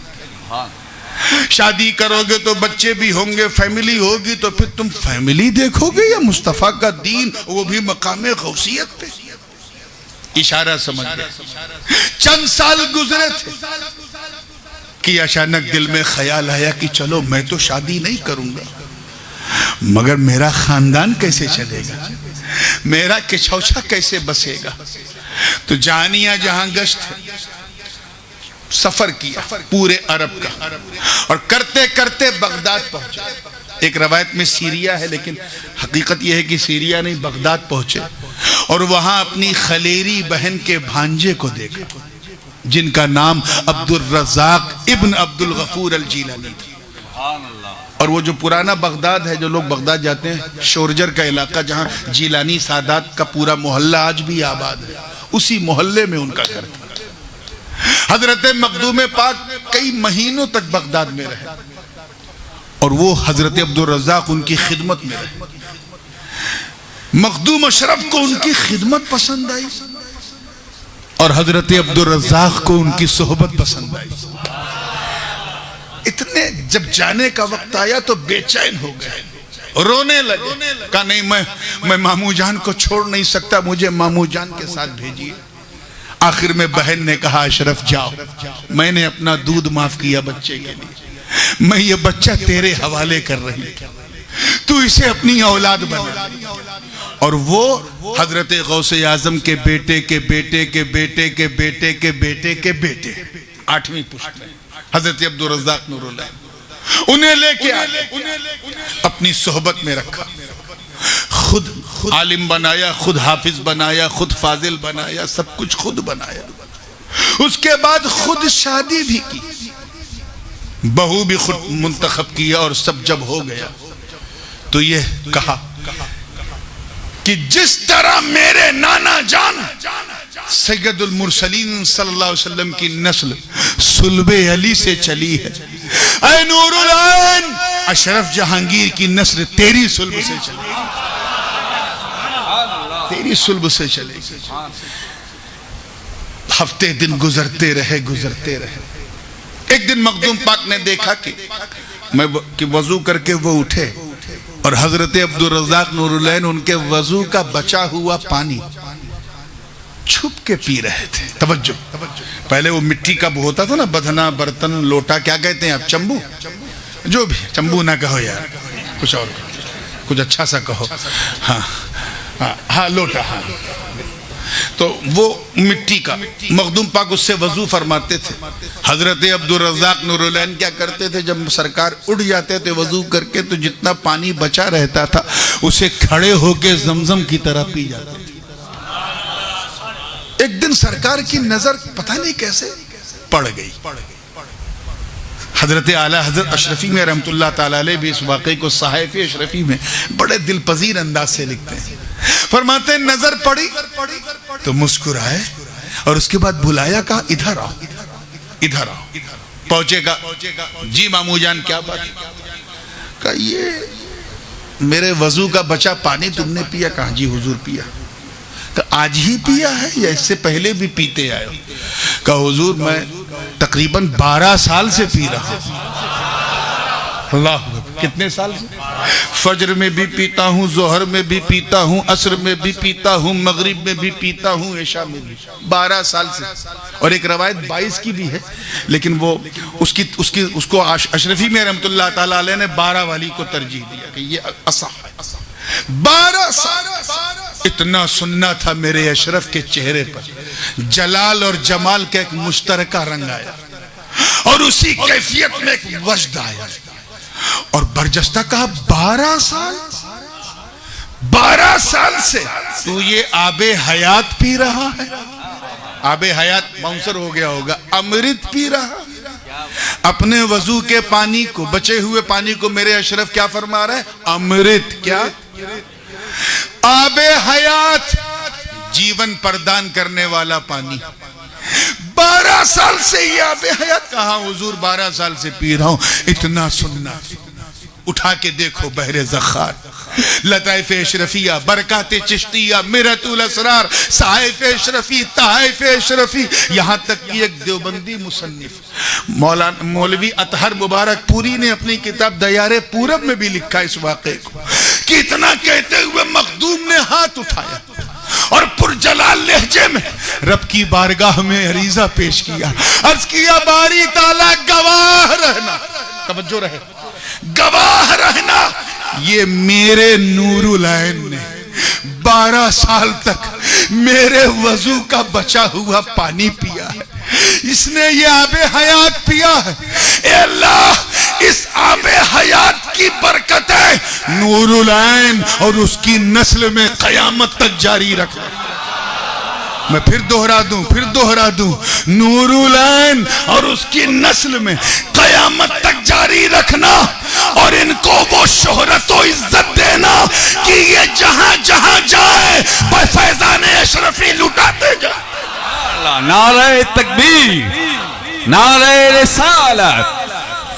شادی کرو گے تو بچے بھی ہوں گے، فیملی ہوگی تو پھر تم فیملی دیکھو گے یا مصطفیٰ کا دین، وہ بھی مقام غوثیت پہ؟ اشارہ سمجھ گئے۔ چند سال گزرے تھے کہ اچانک دل میں خیال آیا کہ چلو میں تو شادی نہیں کروں گا، مگر میرا خاندان کیسے چلے گا، میرا کچھوچھا کیسے بسے گا؟ تو جانیہ جہاں گشت سفر کیا پورے عرب کا، اور کرتے کرتے بغداد پہنچے۔ ایک روایت میں سیریا ہے، لیکن حقیقت یہ ہے کہ سیریا نہیں، بغداد پہنچے، اور وہاں اپنی خلیری بہن کے بھانجے کو دیکھا جن کا نام عبد الرزاق ابن عبد الغفور الجیلانی تھا. اور وہ جو پرانا بغداد ہے، جو لوگ بغداد جاتے ہیں، شورجر کا علاقہ جہاں جیلانی سادات کا پورا محلہ آج بھی آباد ہے، اسی محلے میں ان کا گھر تھا. حضرت مخدوم پاک کئی مہینوں تک بغداد میں رہے اور وہ حضرت عبد الرزاق ان کی خدمت میں رہے. مخدوم اشرف کو ان کی خدمت پسند آئی اور حضرت عبد الرزاق کو ان کی صحبت پسند آئی. اتنے جب جانے کا وقت آیا تو بے چین ہو گئے، رونے لگے. کہا نہیں، میں ماموں جان کو چھوڑ نہیں سکتا، مجھے ماموں جان کے ساتھ بھیجیے. آخر میں بہن نے کہا اشرف جاؤ، میں نے اپنا دودھ معاف کیا بچے کے لیے، میں یہ بچہ تیرے حوالے کر رہی، تو اسے اپنی اولاد بنا. اور وہ حضرت غوث اعظم کے بیٹے کے بیٹے کے بیٹے کے بیٹے کے بیٹے کے بیٹے، 8ویں پشت میں حضرت عبد الرزاق نور اللہ، انہیں لے کے آئے، اپنی صحبت میں رکھا، خود عالم بنایا، خود حافظ بنایا، خود فاضل بنایا، سب کچھ خود بنایا. اس کے بعد خود شادی بھی کی، بہو بھی خود منتخب کیا، اور سب جب ہو گیا تو یہ کہا کہ جس طرح میرے نانا جان سید المرسلین صلی اللہ علیہ وسلم کی نسل صلب علی سے چلی ہے، اے نور العین اشرف جہانگیر کی نسل تیری صلب سے چلی ہے، تیری صلب سے چلے گی. ہفتے دن گزرتے رہے. ایک دن مخدوم پاک نے دیکھا کہ وضو کر کے وہ اٹھے اور حضرت عبد الرزاق نور العین ان کے وضو کا بچا ہوا پانی چھپ کے پی رہے تھے. توجہ، پہلے وہ مٹی کا ہوتا تھا نا، بدھنا، برتن، لوٹا، کیا کہتے ہیں آپ، چمبو، جو بھی، چمبو نہ کہو یار، کچھ اور کچھ اچھا سا کہو. ہاں لوٹا. ہاں تو وہ مٹی کا، مخدوم پاک اس سے وضو فرماتے تھے. حضرت عبد الرزاق نور العین کیا کرتے تھے، جب سرکار اٹھ جاتے تھے وضو کر کے تو جتنا پانی بچا رہتا تھا اسے کھڑے ہو کے زمزم کی طرح پی جاتے تھے. ایک دن سرکار کی نظر پتہ نہیں کیسے پڑ گئی. حضرت اعلیٰ حضرت اشرفی میں رحمت اللہ تعالیٰ علیہ بھی اس واقعے کو صحائف اشرفی میں بڑے دل پذیر انداز سے لکھتے ہیں. فرماتے ہیں نظر پڑی تو مسکرائے اور اس کے بعد بلایا، کہا ادھر آؤ، ادھر آؤ. پہنچے گا، جی ماموں جان کیا بات؟ کہا یہ میرے وضو کا بچا پانی تم نے پیا؟ کہا جی حضور پیا. کہا آج ہی پیا ہے یا اس سے پہلے بھی پیتے آئے ہو؟ کہا حضور میں تقریباً 12 سال سے پی رہا ہوں. اللہ، کتنے سال سے؟ فجر میں بھی پیتا ہوں، ظہر میں بھی پیتا ہوں، عصر میں بھی پیتا ہوں، مغرب میں بھی پیتا ہوں، عشاء میں بھی. 12 سال سے. اور ایک روایت 22 کی بھی ہے، لیکن وہ اس کو اشرفی میں رحمت اللہ تعالیٰ علیہ نے 12 والی کو ترجیح دیا کہ یہ اصح ہے. 12 سال اتنا سننا تھا میرے اشرف کے چہرے پر جلال اور جمال کا ایک مشترکہ رنگ آیا اور اسی کیفیت میں ایک وجد آیا اور برجستہ کہا 12 سال سے تو یہ آب حیات پی رہا ہے. آب حیات باؤنسر ہو گیا ہوگا، امرت پی رہا. اپنے وضو کے پانی کو، بچے ہوئے پانی کو میرے اشرف کیا فرما رہا ہے؟ امرت. کیا؟ آب حیات، جیون پردان کرنے والا پانی. 12 سال سے یہ آب حیات. کہاں حضور 12 سال سے پی رہا ہوں. اتنا سننا. اٹھا کے دیکھو بحر زخار، لطائف اشرفیہ، برکات چشتیہ، مرۃ الاسرار، صحائف اشرفی، تحائف اشرفی، یہاں تک کہ ایک دیوبندی مصنف مولوی اطہر مبارک پوری نے اپنی کتاب دیار پورب میں بھی لکھا اس واقعے کو کہ اتنا کہتے ہوئے مخدوم نے ہاتھ اٹھایا اور پرجلال لہجے میں رب کی بارگاہ میں عریضہ پیش کیا. عرض کیا باری تعالیٰ گواہ رہنا، توجہ رہے، گواہ رہنا، یہ میرے نور العین نے 12 سال تک میرے وضو کا بچا ہوا پانی پیا ہے. اس نے یہ آب حیات پیا ہے. اے اللہ، اس آب حیات کی برکتیں نور العین اور اس کی نسل میں قیامت تک جاری رکھنا. میں پھر دوہرا دوں نور العین اور اس کی نسل میں قیامت تک جاری رکھنا، اور ان کو وہ شہرت و عزت دینا کہ یہ جہاں جہاں جائے فیضان اشرفی لٹاتے جائے. نعرہ تکبیر، نعرہ رسالت،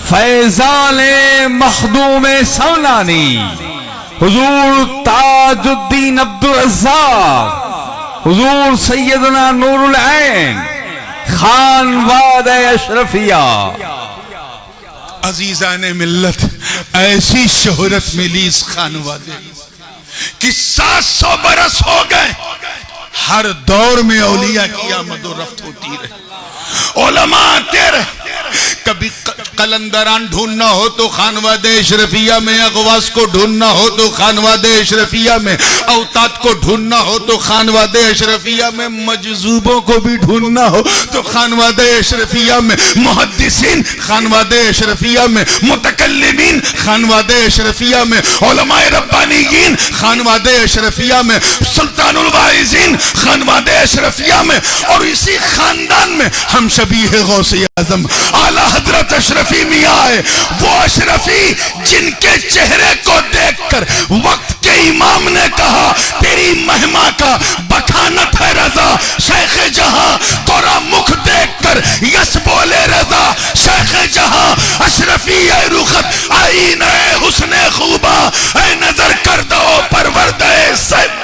فیضان مخدوم سولانی، حضور تاج الدین عبدالرزاق، حضور سیدنا نور العین خان واد اشرفیہ. عزیزان ملت، ایسی شہرت ملی اس خانوادے کہ 700 برس ہو گئے، ہر دور میں اولیاء کی آمد و رفت ہوتی رہے، علماء آتے رہے. کبھی قلندران ڈھونڈنا ہو تو خانوادہ اشرفیہ میں، اغواس کو ڈھونڈنا ہو تو خانوادہ اشرفیہ میں، اوتاد کو ڈھونڈنا ہو تو خانوادہ اشرفیہ میں، مجذوبوں کو بھی ڈھونڈنا ہو تو خانوادہ اشرفیہ میں، محدثین خانوادہ اشرفیہ میں، متکلمین خانوادہ اشرفیہ میں، علماء ربانیین خانوادہ اشرفیہ میں، سلطان الواعظین خانوادہ اشرفیہ میں. اور اسی خاندان میں ہم شبیہ غوث اعظم اعلیٰ حضرت اشرفی میاں آئے، وہ اشرفی جن کے چہرے کو دیکھ کر وقت کے امام نے کہا تیری مہما کا بکھانت ہے رضا. شیخ جہاں تورا مکھ دیکھ کر یس بولے رضا. شیخ جہاں اشرفی اے رخت آئین اے حسن خوبا، اے نظر کردہ پروردہ سب.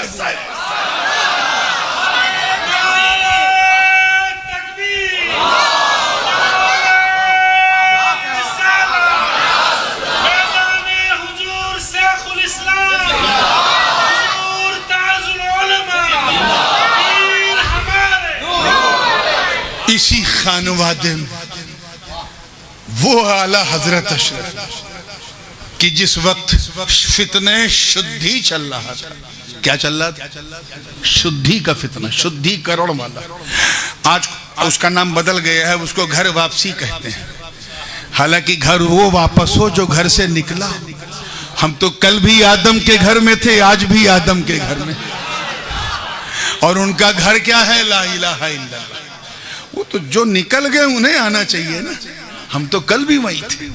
اسی خانوادے میں وہ اعلیٰ حضرت اشرف کہ جس وقت فتنہ شدھی چل رہا تھا. کیا چل رہا تھا؟ شدھی کا فتنہ، شدھی کروڑ والا. آج اس کا نام بدل گیا ہے، اس کو گھر واپسی کہتے ہیں. حالانکہ گھر وہ واپس ہو جو گھر سے نکلا. ہم تو کل بھی آدم کے گھر میں تھے، آج بھی آدم کے گھر میں، اور ان کا گھر کیا ہے؟ لا الہ الا اللہ. وہ تو جو نکل گئے انہیں آنا چاہیے نا. ہم تو کل بھی وہیں تھے.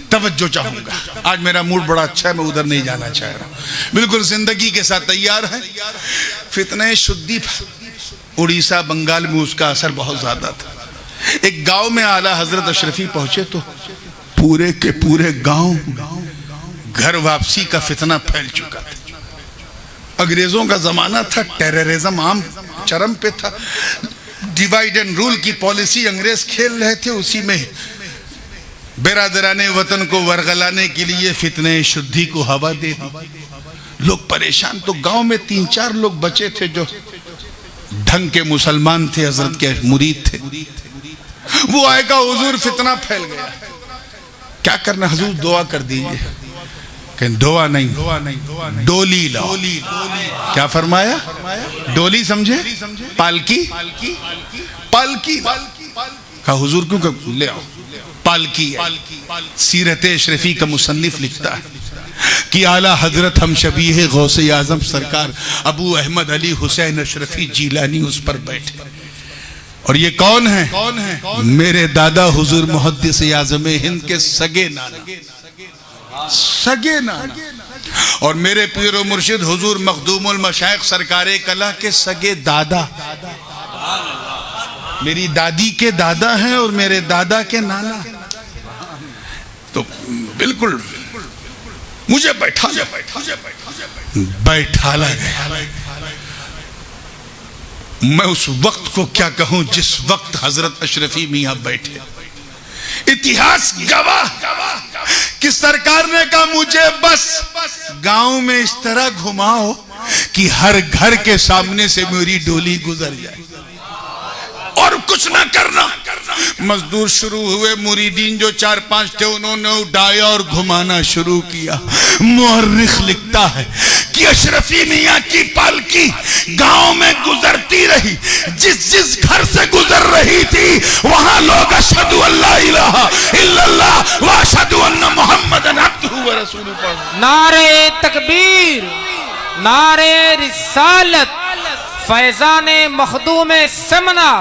توجہ چاہوں گا، آج میرا موڈ بڑا اچھا ہے، میں ادھر نہیں جانا چاہ رہا ہوں، بالکل زندگی کے ساتھ تیار ہے. فتنہ شدھی اڑیسہ بنگال میں اس کا اثر بہت زیادہ تھا. ایک گاؤں میں اعلیٰ حضرت اشرفی پہنچے تو پورے کے پورے گاؤں گھر واپسی کا فتنہ پھیل چکا تھا. انگریزوں کا زمانہ تھا، ٹیررزم عام چرم پہ تھا. ڈیوائیڈ اینڈ رول کی پالیسی انگریز کھیل رہے تھے. اسی میں برادران وطن کو ورغلانے کے لیے فتنہ شدھی کو ہوا دے دی. لوگ پریشان. تو گاؤں میں 3-4 لوگ بچے تھے جو ڈھنگ کے مسلمان تھے، حضرت کے مرید تھے. وہ آئے گا حضور فتنہ پھیل گیا، کیا کرنا حضور؟ دعا کر دیجئے. کہ دعا نہیں، ڈولی لاؤ. کیا فرمایا؟ ڈولی سمجھے؟ پالکی. پالکی کہا حضور کیوں کہ لے آؤ. پالکی ہے. سیرت اشرفی کا مصنف لکھتا ہے کہ اعلیٰ حضرت ہم شبیہ غوث اعظم سرکار ابو احمد علی حسین اشرفی جیلانی اس پر بیٹھے. اور یہ کون ہیں؟ میرے دادا حضور محدث اعظم ہند کے سگے نانا، اور میرے پیر و مرشد حضور مخدوم المشائخ سرکار کلہ کے سگے دادا. میری دادی کے دادا ہیں اور میرے دادا کے نانا. تو بالکل مجھے بیٹھالا گیا. میں اس وقت کو کیا کہوں جس وقت حضرت اشرفی میاں بیٹھے. اتہاس گواہ کہ سرکار نے کہا مجھے بس گاؤں میں اس طرح گھماؤ کہ ہر گھر کے سامنے سے میری ڈولی گزر جائے اور کچھ نہ کرنا. مزدور شروع ہوئے، مریدین جو 4-5 تھے انہوں نے اٹھایا اور گھمانا شروع کیا. مورخ لکھتا ہے کہ اشرفی میاں کی پالکی گاؤں میں گزرتی رہی. جس گھر سے گزر رہی تھی وہاں لوگ اشہدو اللہ الہ الا اللہ واشہدو ان محمد عبدہ ورسولہ رسول پڑھ. نعرے تکبیر، نعرے رسالت، فیضان مخدوم سمنا.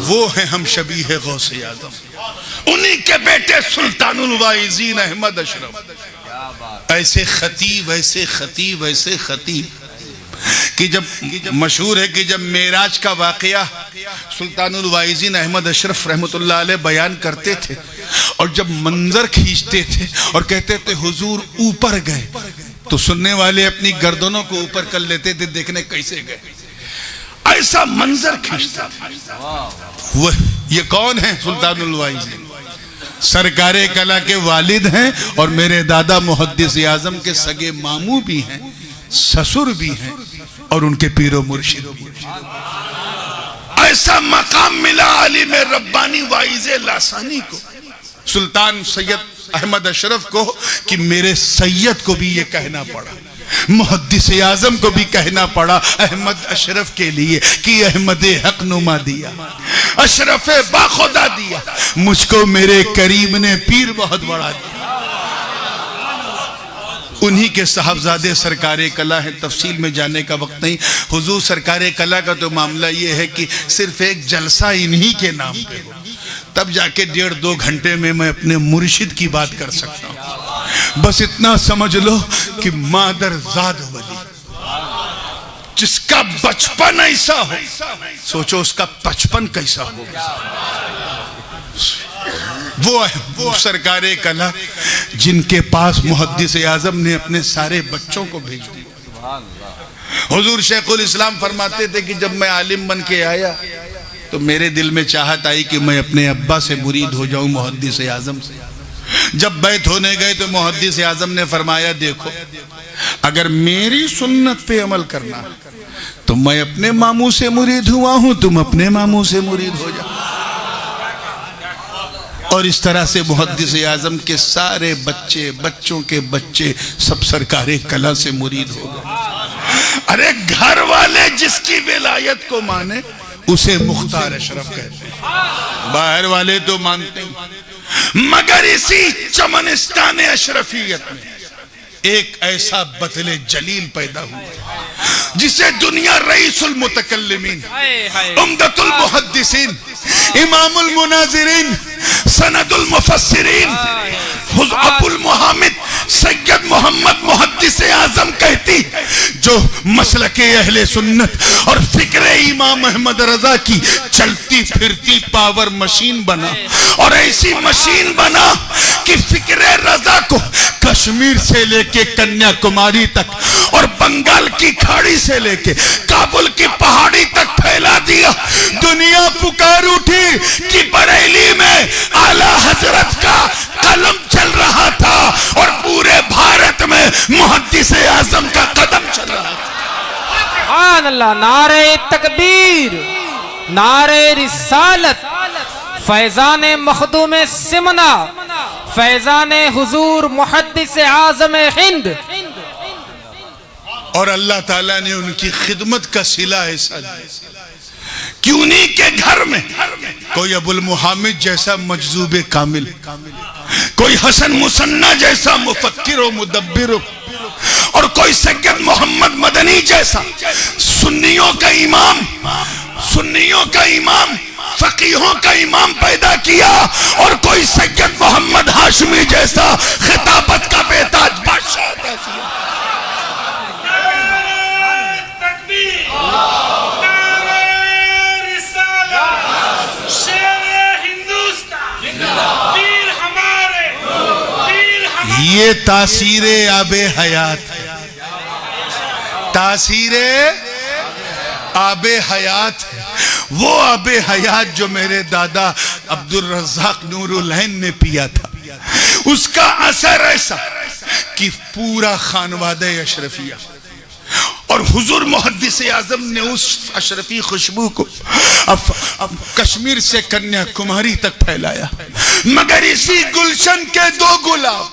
وہ ہیں ہم شبیہ غوث اعظم، انہی کے بیٹے سلطان الواعظین احمد اشرف. ایسے خطیب ایسے خطیب ایسے خطیب کہ جب مشہور ہے کہ جب معراج کا واقعہ سلطان الواعظین احمد اشرف رحمت اللہ علیہ بیان کرتے تھے اور جب منظر کھینچتے تھے اور کہتے تھے حضور اوپر گئے تو سننے والے اپنی گردنوں کو اوپر کر لیتے تھے دیکھنے کیسے گئے. ایسا منظر کھینچتا تھا. وہ یہ کون ہیں؟ سلطان الواعظین سرکار کلا کے والد ہیں اور میرے دادا محدث اعظم کے سگے ماموں بھی ہیں، سسر بھی ہیں اور ان کے پیر و مرشد بھی ہیں. ایسا مقام ملا عالم ربانی واعظ لاسانی کو، سلطان سید احمد اشرف کو، کہ میرے سید کو بھی یہ کہنا پڑا، محدث اعظم کو بھی کہنا پڑا احمد اشرف کے لیے کہ احمد حق نما دیا، اشرف باخدا دیا، مجھ کو میرے کریم نے پیر بہت بڑا دیا. انہی کے صاحبزادے سرکار کلا ہیں. تفصیل میں جانے کا وقت نہیں. حضور سرکار کلا کا تو معاملہ یہ ہے کہ صرف ایک جلسہ انہی کے نام پہ ہو، تب جا کے 1.5-2 گھنٹے میں اپنے مرشد کی بات کر سکتا ہوں. بس اتنا سمجھ لو کہ مادر زاد ولی جس کا بچپن ایسا ہو، سوچو اس کا بچپن کیسا ہو. وہ سرکار کلا جن کے پاس محدث اعظم نے اپنے سارے بچوں کو بھیج دیا. حضور شیخ الاسلام فرماتے تھے کہ جب میں عالم بن کے آیا تو میرے دل میں چاہت آئی کہ میں اپنے ابا سے مرید ہو جاؤں محدث اعظم سے. جب بیعت ہونے گئے تو محدث اعظم نے فرمایا دیکھو اگر میری سنت پہ عمل کرنا تو میں اپنے ماموں سے مرید ہوا ہوں، تم اپنے ماموں سے مرید ہو جاؤ. اور اس طرح سے محدث اعظم کے سارے بچے، بچوں کے بچے سب سرکار کلا سے مرید ہو گئے. ارے گھر والے جس کی ولایت کو مانے اسے مختار اشرف کہتے ہیں، باہر والے تو مانتے ہیں. مگر اسی چمنستان اشرفیت میں ایک ایسا بطل جلیل پیدا ہوا جسے دنیا رئیس المتکلمین، عمدۃ المحدثین، امام المناظرین، سند المفسرین، ابو المحامد سید محمد محدث اعظم کہتی جو مسلک اہل سنت اور فکر امام احمد رضا کی چلتی پھرتی پاور مشین بنا، اور ایسی مشین بنا کہ فکر رضا کو کشمیر سے لے کے کنیا کماری تک اور بنگال کی کھاڑی سے لے کے کابل کی پہاڑی تک پھیلا دیا. دنیا پکار اٹھی کہ بریلی میں اعلیٰ حضرت کا قلم چل رہا تھا اور پورے بھارت میں محدث اعظم کا قدم چل رہا تھا. سبحان اللہ. نعرہ تکبیر، نعرہ رسالت، فیضان مخدوم سمنا، فیضان حضور محدث اعظم ہند. اور اللہ تعالیٰ نے ان کی خدمت کا صلہ ایسا دیا کہ انہی کے گھر میں کوئی ابو المحامد جیسا مجذوب کامل، کوئی حسن مصنع جیسا مفکر و مدبر، اور کوئی سید محمد مدنی جیسا سنیوں کا امام، فقیہوں کا امام پیدا کیا، اور کوئی سید محمد ہاشمی جیسا خطابت کا بیتاج بادشاہ عطا کیا. یہ تاثیر آب حیات ہے، تاثیر آب حیات ہے. وہ آب حیات جو میرے دادا عبد الرزاق نور العین نے پیا تھا، اس کا اثر ایسا کہ پورا خانوادہ اشرفیہ اور حضور محدث اعظم نے اس اشرفی خوشبو کو کشمیر سے کنیا کماری تک پھیلایا. مگر اسی گلشن کے 2 گلاب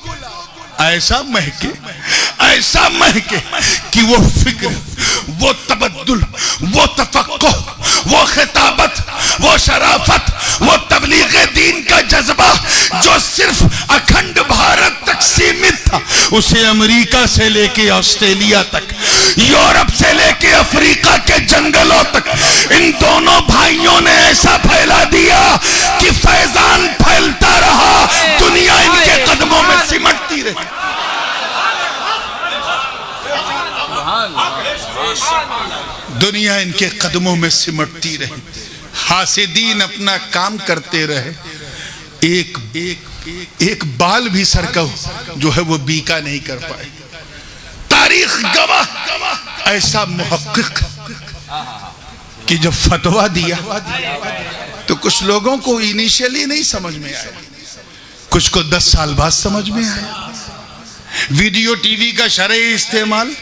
ایسا مہکے کہ وہ فکر، وہ تبدل، وہ تفقہ، وہ خطابت، وہ شرافت، وہ تبلیغ دین کا جذبہ جو صرف اکھنڈ بھارت تک سیمت تھا اسے امریکہ سے لے کے آسٹریلیا تک، یورپ سے لے کے افریقہ کے جنگلوں تک ان دونوں بھائیوں نے ایسا پھیلا دیا کہ فیضان پھیلتا رہا، دنیا ان کے قدموں میں سمٹتی رہی۔ دنیا ان کے قدموں میں سمٹتی رہی، حاسدین اپنا کام کرتے رہے، ایک بال بھی سر کا جو ہے وہ بیکا نہیں کر پائے۔ تاریخ گواہ ایسا محقق کہ جب فتویٰ دیا تو کچھ لوگوں کو انیشیلی نہیں سمجھ میں آیا، کچھ کو 10 سال بعد سمجھ میں آیا۔ ویڈیو ٹی وی کا شرعی استعمال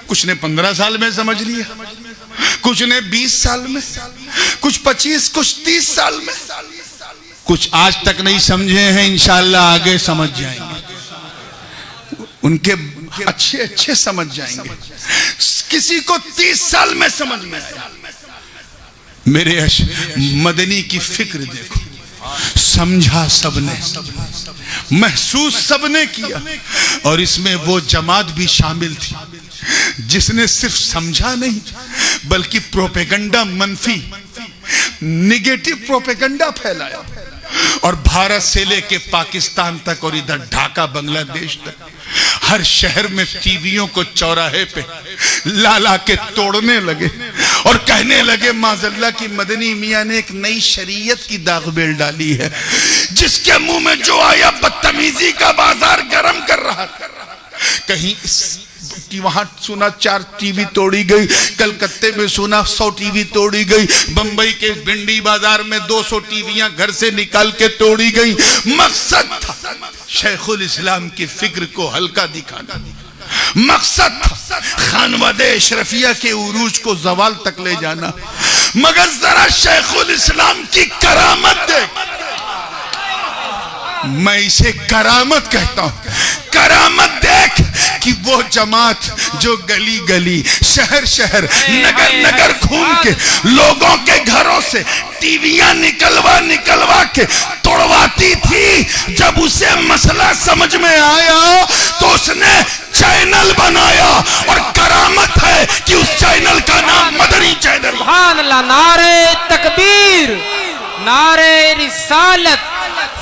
کچھ نے 15 سال میں سمجھ لیا، کچھ نے 20 سال میں، کچھ 25، کچھ 30 سال میں، کچھ آج تک نہیں سمجھے ہیں، انشاءاللہ آگے سمجھ جائیں گے، ان کے اچھے سمجھ جائیں گے۔ کسی کو 30 سال میں سمجھ میں آیا۔ میرے مدنی کی فکر دیکھو، سمجھا سب نے، محسوس سب نے کیا، اور اس میں وہ جماعت بھی شامل تھی جس نے صرف سمجھا نہیں بلکہ پروپیگنڈا، منفی نگیٹو پروپیگنڈا پھیلایا، اور بھارت سے لے کے پاکستان تک اور ادھر ڈھاکہ بنگلہ دیش تک ہر شہر میں ٹی ویوں کو چوراہے پہ لا کے توڑنے لگے اور کہنے لگے معاذاللہ کی مدنی میاں نے ایک نئی شریعت کی داغ بیل ڈالی ہے، جس کے منہ میں جو آیا بدتمیزی کا بازار گرم کر رہا تھا۔ کہیں وہاں سنا 4 ٹی وی توڑی گئی، کلکتے میں سنا 100 ٹی وی توڑی گئی، بمبئی کے بنڈی بازار میں 200 ٹی ویاں گھر سے نکال کے توڑی گئی۔ مقصد تھا شیخ الاسلام کی فکر کو ہلکا دکھانا، مقصد تھا خانوادہ اشرفیہ کے عروج کو زوال تک لے جانا۔ مگر ذرا شیخ الاسلام کی کرامت دیکھ، میں اسے کرامت کہتا ہوں، کرامت دیکھ کہ وہ جماعت جو گلی گلی، شہر شہر، نگر نگر گھوم کے لوگوں کے گھروں سے ٹی ویاں نکلوا کے توڑواتی تھی، جب اسے مسئلہ سمجھ میں آیا تو اس نے چینل بنایا، اور کرامت ہے کہ اس چینل کا نام مدنی چینل۔ سبحان اللہ، نعرہ تکبیر، نعرہ رسالت،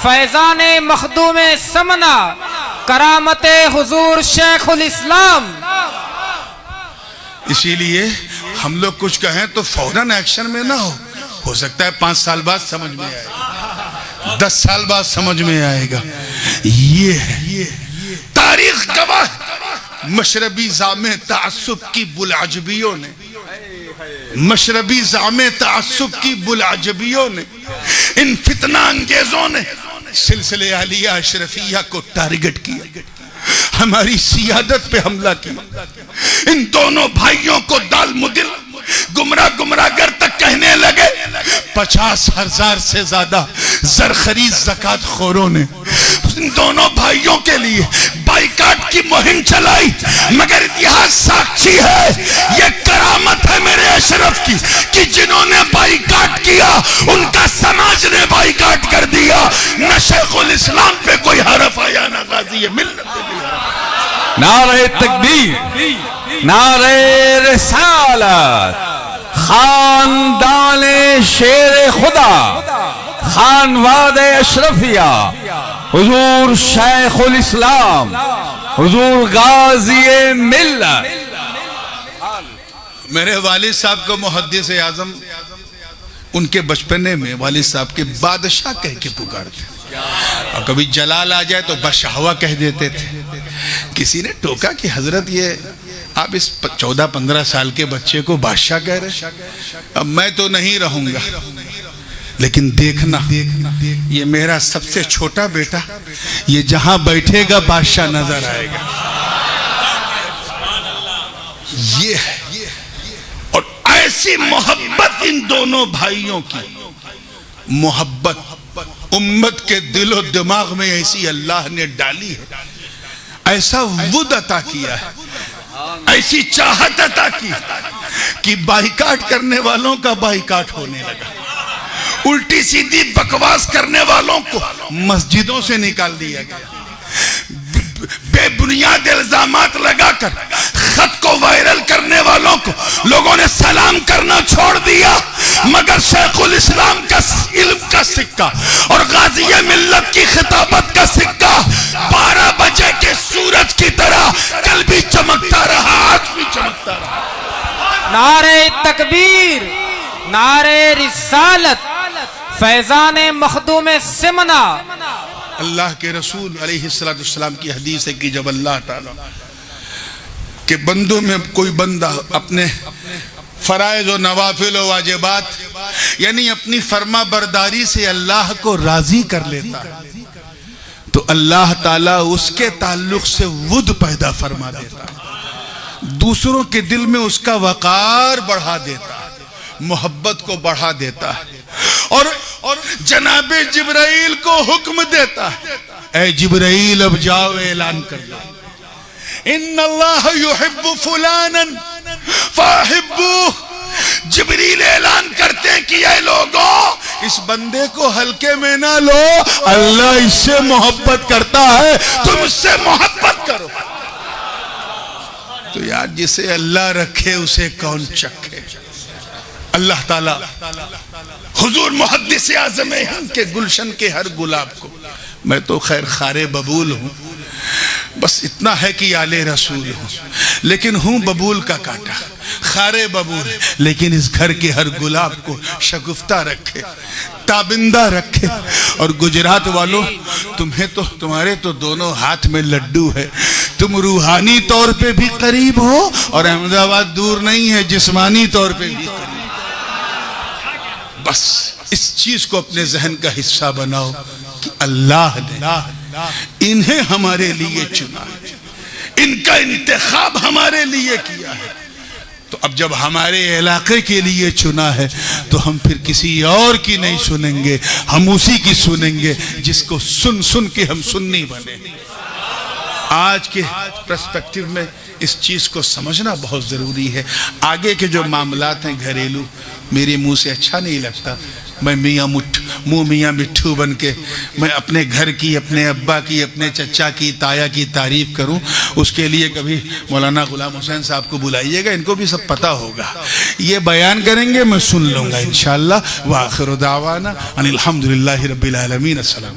فیضان مخدوم سمنا، کرامت حضور شیخ الاسلام۔ اسی لیے ہم لوگ کچھ کہیں تو فوراً ایکشن میں نہ ہو سکتا ہے 5 سال بعد سمجھ میں آئے گا، 10 سال بعد سمجھ میں آئے گا۔ یہ ہے تاریخ گواہ، مشربی زعم تعصب کی بلعجبیوں نے، مشربی زعم تعصب کی بلعجبیوں نے، ان فتنہ انگیزوں نے سلسلے عالیہ اشرفیہ کو ٹارگٹ کیا، ہماری سیادت پہ حملہ کیا، ان دونوں بھائیوں کو دال مدل، گمراہ گر تک کہنے لگے۔ 50,000 سے زیادہ زرخرید زکاة خوروں نے ان دونوں بھائیوں کے لیے بائیکاٹ کی مہم چلائی، مگر اتہاس ساکشی ہے، یہ کرامت ہے میرے اشرف کی کہ جنہوں نے بائیکاٹ کیا ان کا سماج نے بائیکاٹ کر دیا۔ نہ شیخ الاسلام پہ کوئی حرف آیا، نہ غازی ملت پہ بھی حرف۔ نعرہ تکبیر، نعرہ رسالت، خاندان شیر خدا، خانواد اشرفیہ، حضور شیخ الاسلام، حضور غازی ملت۔ میرے والد صاحب کو محدث اعظم ان کے بچپنے میں والد صاحب کے بادشاہ کہہ کے پکارتے، اور کبھی جلال آ جائے تو بشہوا کہہ دیتے تھے۔ کسی نے ٹوکا کہ حضرت یہ آپ اس 14-15 سال کے بچے کو بادشاہ کہہ رہے؟ اب میں تو نہیں رہوں گا، لیکن دیکھنا یہ میرا سب سے چھوٹا بیٹا، یہ جہاں بیٹھے گا بادشاہ نظر آئے گا۔ یہ ہے، اور ایسی محبت ان دونوں بھائیوں کی، محبت امت کے دل و دماغ میں ایسی اللہ نے ڈالی ہے، ایسا ود عطا کیا ہے، ایسی چاہت عطا کی کہ بائیکاٹ کرنے والوں کا بائیکاٹ ہونے لگا، الٹی سیدھی بکواس کرنے والوں کو مسجدوں سے نکال دیا گیا، بے بنیاد الزامات لگا کر خط کو وائرل کرنے والوں کو لوگوں نے سلام کرنا چھوڑ دیا، مگر شیخ الاسلام کا علم کا سکہ اور غازی ملت کی خطابت کا سکہ 12 بجے کے سورج کی طرح کل بھی چمکتا رہا، آج بھی چمکتا رہا۔ نعرہ تکبیر، نعرہ رسالت، فیضان مخدوم سمنا۔ اللہ کے رسول علیہ السلام کی حدیث ہے کہ جب اللہ تعالیٰ کہ بندوں میں کوئی بندہ اپنے فرائض و نوافل و واجبات یعنی اپنی فرما برداری سے اللہ کو راضی کر لیتا ہے تو اللہ تعالیٰ اس کے تعلق سے ود پیدا فرما دیتا ہے، دوسروں کے دل میں اس کا وقار بڑھا دیتا ہے، محبت کو بڑھا دیتا ہے، اور جناب جبرائیل کو حکم دیتا ہے، اے جبرائیل اب جاؤ اعلان کر دو، ان اللہ یحب فلانا فاحبوہ۔ جبریل اعلان کرتے ہیں کہ اے لوگوں اس بندے کو ہلکے میں نہ لو، اللہ اس سے محبت کرتا ہے، تم اس سے محبت کرو۔ تو یار جسے اللہ رکھے اسے کون چکھے۔ اللہ تعالیٰ حضور محدث اعظم ہند کے گلشن کے ہر گلاب کو، میں تو خیر خار ببول ہوں، بس اتنا ہے کہ آل رسول ہوں، لیکن ہوں ببول کا کانٹا، خار ببول، لیکن اس گھر کے ہر گلاب کو شگفتہ رکھے، تابندہ رکھے۔ اور گجرات والوں تمہارے تو دونوں ہاتھ میں لڈو ہے، تم روحانی طور پہ بھی قریب ہو اور احمد آباد دور نہیں ہے، جسمانی طور پہ بھی قریب۔ بس اس چیز کو اپنے ذہن کا حصہ بناؤ کہ اللہ نے انہیں ہمارے لیے چنا ہے، ان کا انتخاب ہمارے لیے کیا ہے، تو اب جب ہمارے علاقے کے لیے چنا ہے تو ہم پھر کسی اور کی نہیں سنیں گے، ہم اسی کی سنیں گے جس کو سن کے ہم سنی بنے۔ آج کے پرسپیکٹیو میں اس چیز کو سمجھنا بہت ضروری ہے۔ آگے کے جو معاملات ہیں گھریلو میرے منہ سے اچھا نہیں لگتا، میں میاں مٹھو بن کے میں اپنے گھر کی، اپنے ابا کی، اپنے چچا کی، تایا کی تعریف کروں، اس کے لیے کبھی مولانا غلام حسین صاحب کو بلائیے گا، ان کو بھی سب پتہ ہوگا، یہ بیان کریں گے، میں سن لوں گا انشاءاللہ۔ وآخر دعوانا ان الحمدللہ رب العالمین۔ السلام۔